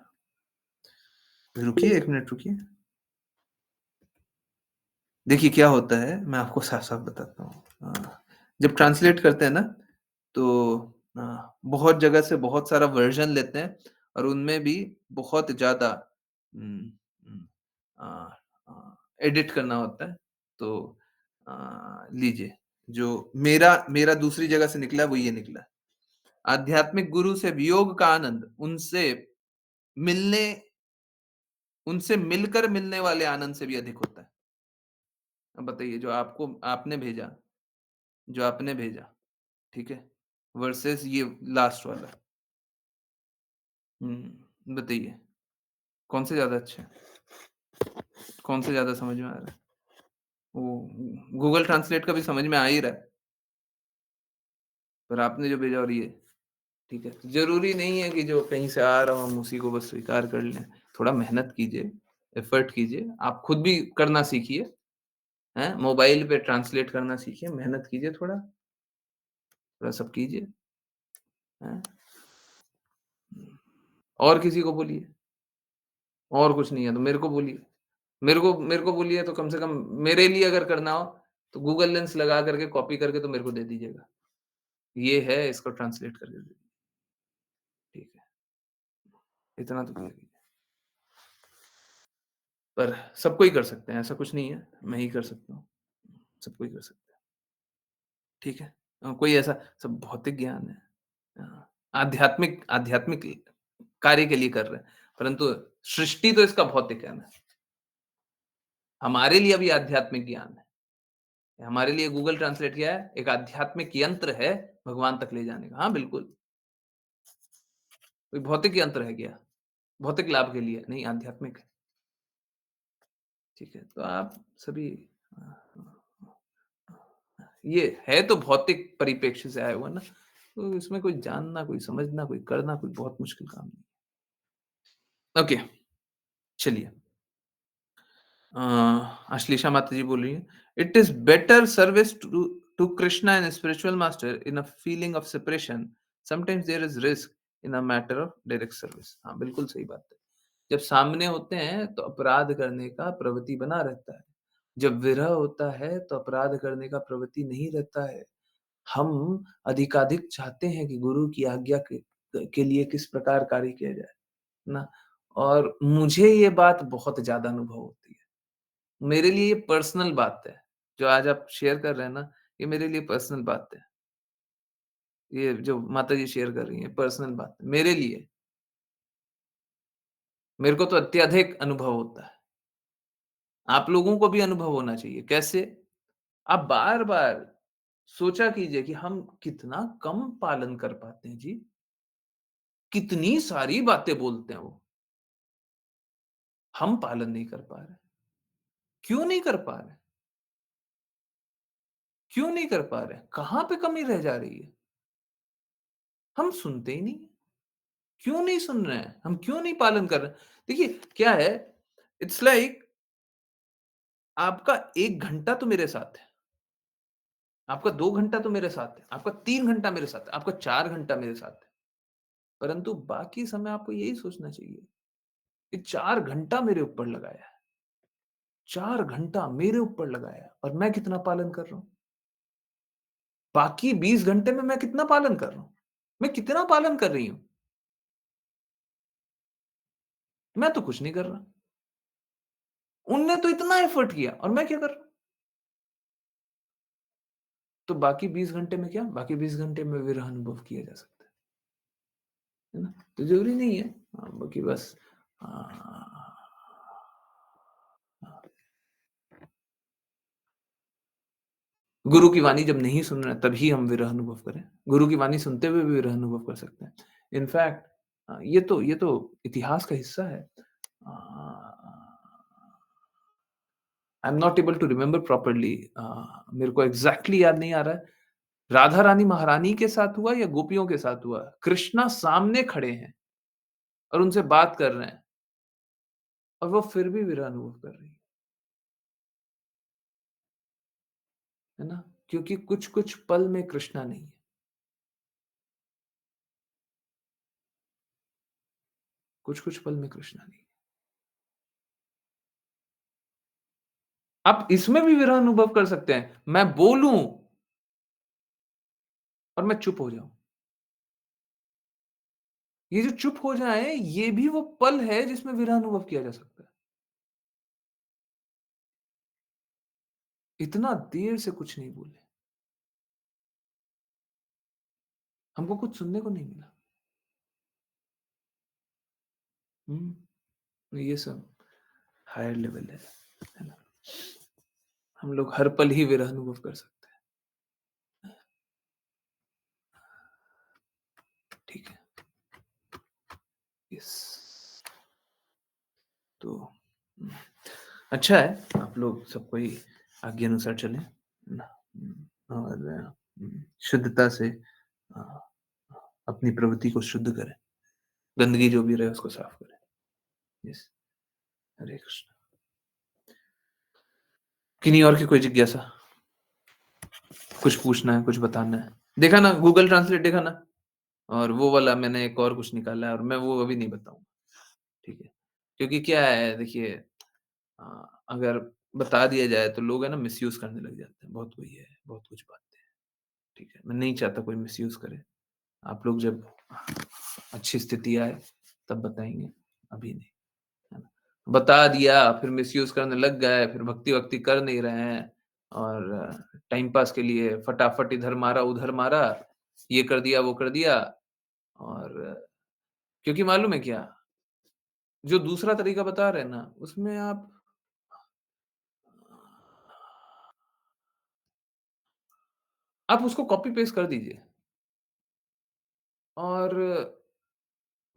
रुकिए 1 मिनट रुकिए। देखिए क्या होता है, मैं आपको साफ-साफ बताता हूँ। जब ट्रांसलेट करते हैं ना, तो बहुत जगह से बहुत सारा वर्ज़न लेते हैं और उनमें भी बहुत ज़्यादा उम उम, अ एडिट करना होता है। तो लीजिए, जो मेरा मेरा दूसरी जगह से निकला है, वो ये निकला है। आध्यात्मिक गुरु से वियोग का आनंद, मिलने उनसे मिलकर मिलने वाले आनंद से भी अधिक होता है। अब बताइए जो आपने भेजा, ठीक है? वर्सेस ये लास्ट वाला। बताइए कौन से ज़्यादा अच्छा है? कौन से ज़्यादा समझ में आ रहा है? वो गूगल ट्रांसलेट का भी समझ में आ ही रहा है, पर आपने जो भेजा और ये, ठीक है? ज़रूरी नहीं है कि जो कहीं से आ रहा हो हम उसी को बस स्वीकार कर लें। थोड़ा मेहनत कीजिए, एफर्ट कीजिए, आप खुद भी करना सीखिए, हैं? मोबाइल पे ट्रांसलेट करना सीखिए, मेहनत कीजिए थोड़ा, थोड़ा सब कीजिए, हैं? और किसी को बोलिए, और कुछ नहीं है तो मेरे को बोलिए। मेरे को बोलिए तो कम से कम मेरे लिए अगर करना हो, तो गूगल लेंस लगा करके कॉपी करके तो मेरे को दे दीजिएगा। ये है इसको ट्रांसलेट करके दे दीजिए, ठीक है? इतना तो कर दीजिए। पर सब कोई कर सकते हैं, ऐसा कुछ नहीं है, मैं ही कर सकता हूँ। सब कोई कर सकता है, ठीक है? कोई ऐसा सब भौतिक ज्ञान है। आध्यात्मिक आध्यात्मिक कार्य के लिए कर रहे हैं, परंतु सृष्टि तो इसका भौतिक है ना। हमारे लिए भी आध्यात्मिक ज्ञान है। हमारे लिए गूगल ट्रांसलेट क्या है? एक आध्यात्मिक यंत्र है भगवान तक ले जाने का। हाँ, बिल्कुल। कोई भौतिक यंत्र है क्या? भौतिक लाभ के लिए नहीं, आध्यात्मिक है। ठीक है? तो आप सभी अ, ये है तो भौतिक परिप्रेक्ष्य से आया हुआ ना, तो इसमें कोई जानना, कोई समझना, कोई करना कोई बहुत मुश्किल काम नहीं है। ओके, चलिए। अ, अश्लेषा माता जी बोल रही हैं, "it is better service to Krishna and spiritual master in a feeling of separation, sometimes there is risk in a matter of direct service." हाँ, बिल्कुल सही बात है। जब सामने होते हैं तो अपराध करने का प्रवृत्ति बना रहता है। जब विरह होता है तो अपराध करने का प्रवृत्ति नहीं रहता है। हम अधिकाधिक चाहते हैं कि गुरु की आज्ञा के लिए किस प्रकार कार्य किया जाए, है ना? और मुझे ये बात बहुत ज़्यादा अनुभव होती है। मेरे लिए ये पर्सनल बात है। जो आज आप शेयर कर रहे हैं ना, ये मेरे लिए पर्सनल बात है। ये जो माताजी शेयर कर रही हैं, पर्सनल बात है, मेरे लिए। मेरे को तो अत्यधिक अनुभव होता है। आप लोगों को भी अनुभव होना चाहिए। कैसे? आप बार-बार सोचा कीजिए कि हम कितना कम पालन कर पाते हैं जी। कितनी सारी बातें बोलते हैं वो, हम पालन नहीं कर पा रहे। क्यों नहीं कर पा रहे? क्यों नहीं कर पा रहे? कहाँ पे कमी रह जा रही है? हम सुनते ही नहीं। क्यों नहीं सुन रहे हैं? हम क्यों नहीं पालन कर रहे हैं? देखिए, क्या है, इट्स लाइक आपका 1 घंटा तो मेरे साथ है, आपका 2 घंटा तो मेरे साथ है, आपका 3 घंटा मेरे साथ है, आपका 4 घंटा मेरे साथ है। परंतु बाकी समय आपको यही सोचना चाहिए कि 4 घंटा मेरे ऊपर लगाया है, 4 घंटा मेरे ऊपर लगाया है और मैं कितना पालन कर रहा हूँ। बाकी 20 घंटे में मैं कितना पालन कर रहा हूं? मैं कितना पालन कर रही हूं? मैं तो कुछ नहीं कर रहा। उनने तो इतना एफर्ट किया और मैं क्या कर रहा हूं? तो बाकी 20 घंटे में क्या? बाकी 20 घंटे में विरह अनुभव किया जा सकता है ना? तो जरूरी नहीं है। बाकी बस गुरु की वाणी जब नहीं सुन रहे हैं तभी हम विरह अनुभव करें। गुरु की वाणी सुनते हुए भी विरह अनुभव कर सकते हैं। इनफैक्ट ये तो इतिहास का हिस्सा है। I am not able to remember properly. मेरे को एग्जैक्टली याद नहीं आ रहा है। राधा रानी महारानी के साथ हुआ या गोपियों के साथ हुआ? कृष्णा सामने खड़े हैं और उनसे बात कर रहे हैं और वो फिर भी विरह अनुभव कर रही है ना? क्योंकि कुछ-कुछ पल में कृष्णा नहीं है। कुछ-कुछ पल में कृष्णा नहीं है। आप इसमें भी विरह अनुभव कर सकते हैं। मैं बोलूं और मैं चुप हो जाऊं। ये जो चुप हो जाए, ये भी वो पल है जिसमें विरह अनुभव किया जा सकता है। इतना देर से कुछ नहीं बोले। हमको कुछ सुनने को नहीं मिला। ये सब हायर लेवल है ना? हम लोग हर पल ही विरह अनुभव कर सकते हैं। ठीक है। यस। तो अच्छा है, आप लोग सबको ही आज्ञा अनुसार चलें, है ना? और शुद्धता से अपनी प्रवृत्ति को शुद्ध करें। गंदगी जो भी रहे उसको साफ करें। यस। हरे कृष्ण। किन्हीं और की कोई जिज्ञासा? कुछ पूछना है, कुछ बताना है? देखा ना गूगल ट्रांसलेट, देखा ना? और वो वाला मैंने एक और कुछ निकाला है और मैं वो अभी नहीं बताऊंगा। ठीक है? क्योंकि क्या है देखिए, अगर बता दिया जाए तो लोग है ना मिसयूज करने लग जाते हैं। बहुत वही है, बहुत कुछ बातें हैं। ठीक है? मैं नहीं चाहता कोई मिसयूज करे। आप लोग जब अच्छी स्थिति आए तब बताएंगे, अभी नहीं, है ना? बता दिया फिर मिसयूज करने लग गए, फिर भक्ति-वक्ति कर नहीं रहे हैं और टाइम पास के लिए फटाफट इधर मारा, उधर मारा, ये कर दिया, वो कर दिया और क्योंकि मालूम है क्या? जो दूसरा तरीका बता रहे हैं ना, उसमें आप उसको कॉपी पेस्ट कर दीजिए और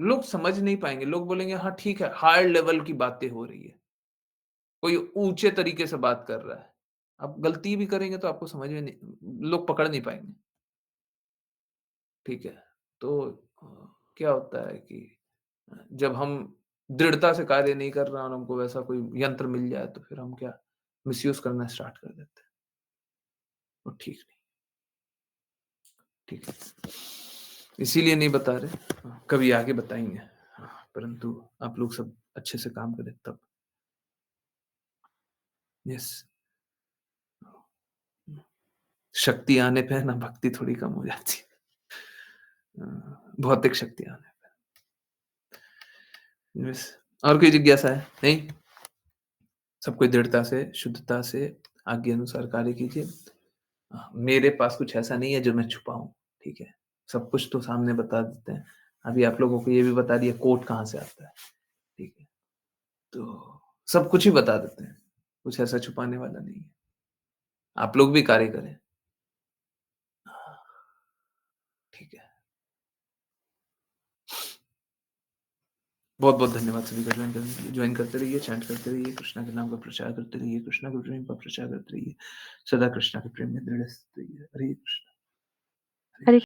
लोग समझ नहीं पाएँगे। लोग बोलेंगे हाँ ठीक है, हायर लेवल की बातें हो रही है। कोई ऊँचे तरीके से बात कर रहा है। आप गलती भी करेंगे तो आपको समझ में नहीं, लोग पकड़ नहीं पाएँगे। ठीक है? तो क्या होता है कि जब हम दृढ़ता से कार्य नहीं कर रहे हैं और हमको वैसा कोई यंत्र मिल जाए तो फिर हम क्या मिसयूज़ करना स्टार्ट कर देते हैं। वो ठीक नहीं, ठीक है। इसीलिए नहीं बता रहे, कभी आगे बताएँगे। परंतु आप लोग सब अच्छे से काम करें तब। यस। शक्ति आने पे ना भक्ति थोड़ी कम हो जाती है। भौतिक शक्ति आने पे। यस। और कोई जिज्ञासा है? नहीं? सब कोई दृढ़ता से, शुद्धता से, आज्ञा अनुसार कार्य कीजिए। मेरे पास कुछ ऐसा नहीं है जो मैं छुपाऊँ, ठीक है? सब कुछ तो सामने बता देते हैं। अभी आप लोगों को ये भी बता दिया कोट कहाँ से आता है, ठीक है? तो सब कुछ ही बता देते हैं। कुछ ऐसा छुपाने वाला नहीं है। आप लोग भी कार्य करें। ठीक है। बहुत-बहुत धन्यवाद सभी का जॉइन करने के लिए। जॉइन करते रहिए, चैंट करते रहिए, कृष्णा के नाम का प्रचार करते रहिए, कृष्णा के प्रेम का प्रचार करते रहिए। सदा कृष्णा के प्रेम में दृढ़ स्थित रहिए। हरे कृष्ण। हरे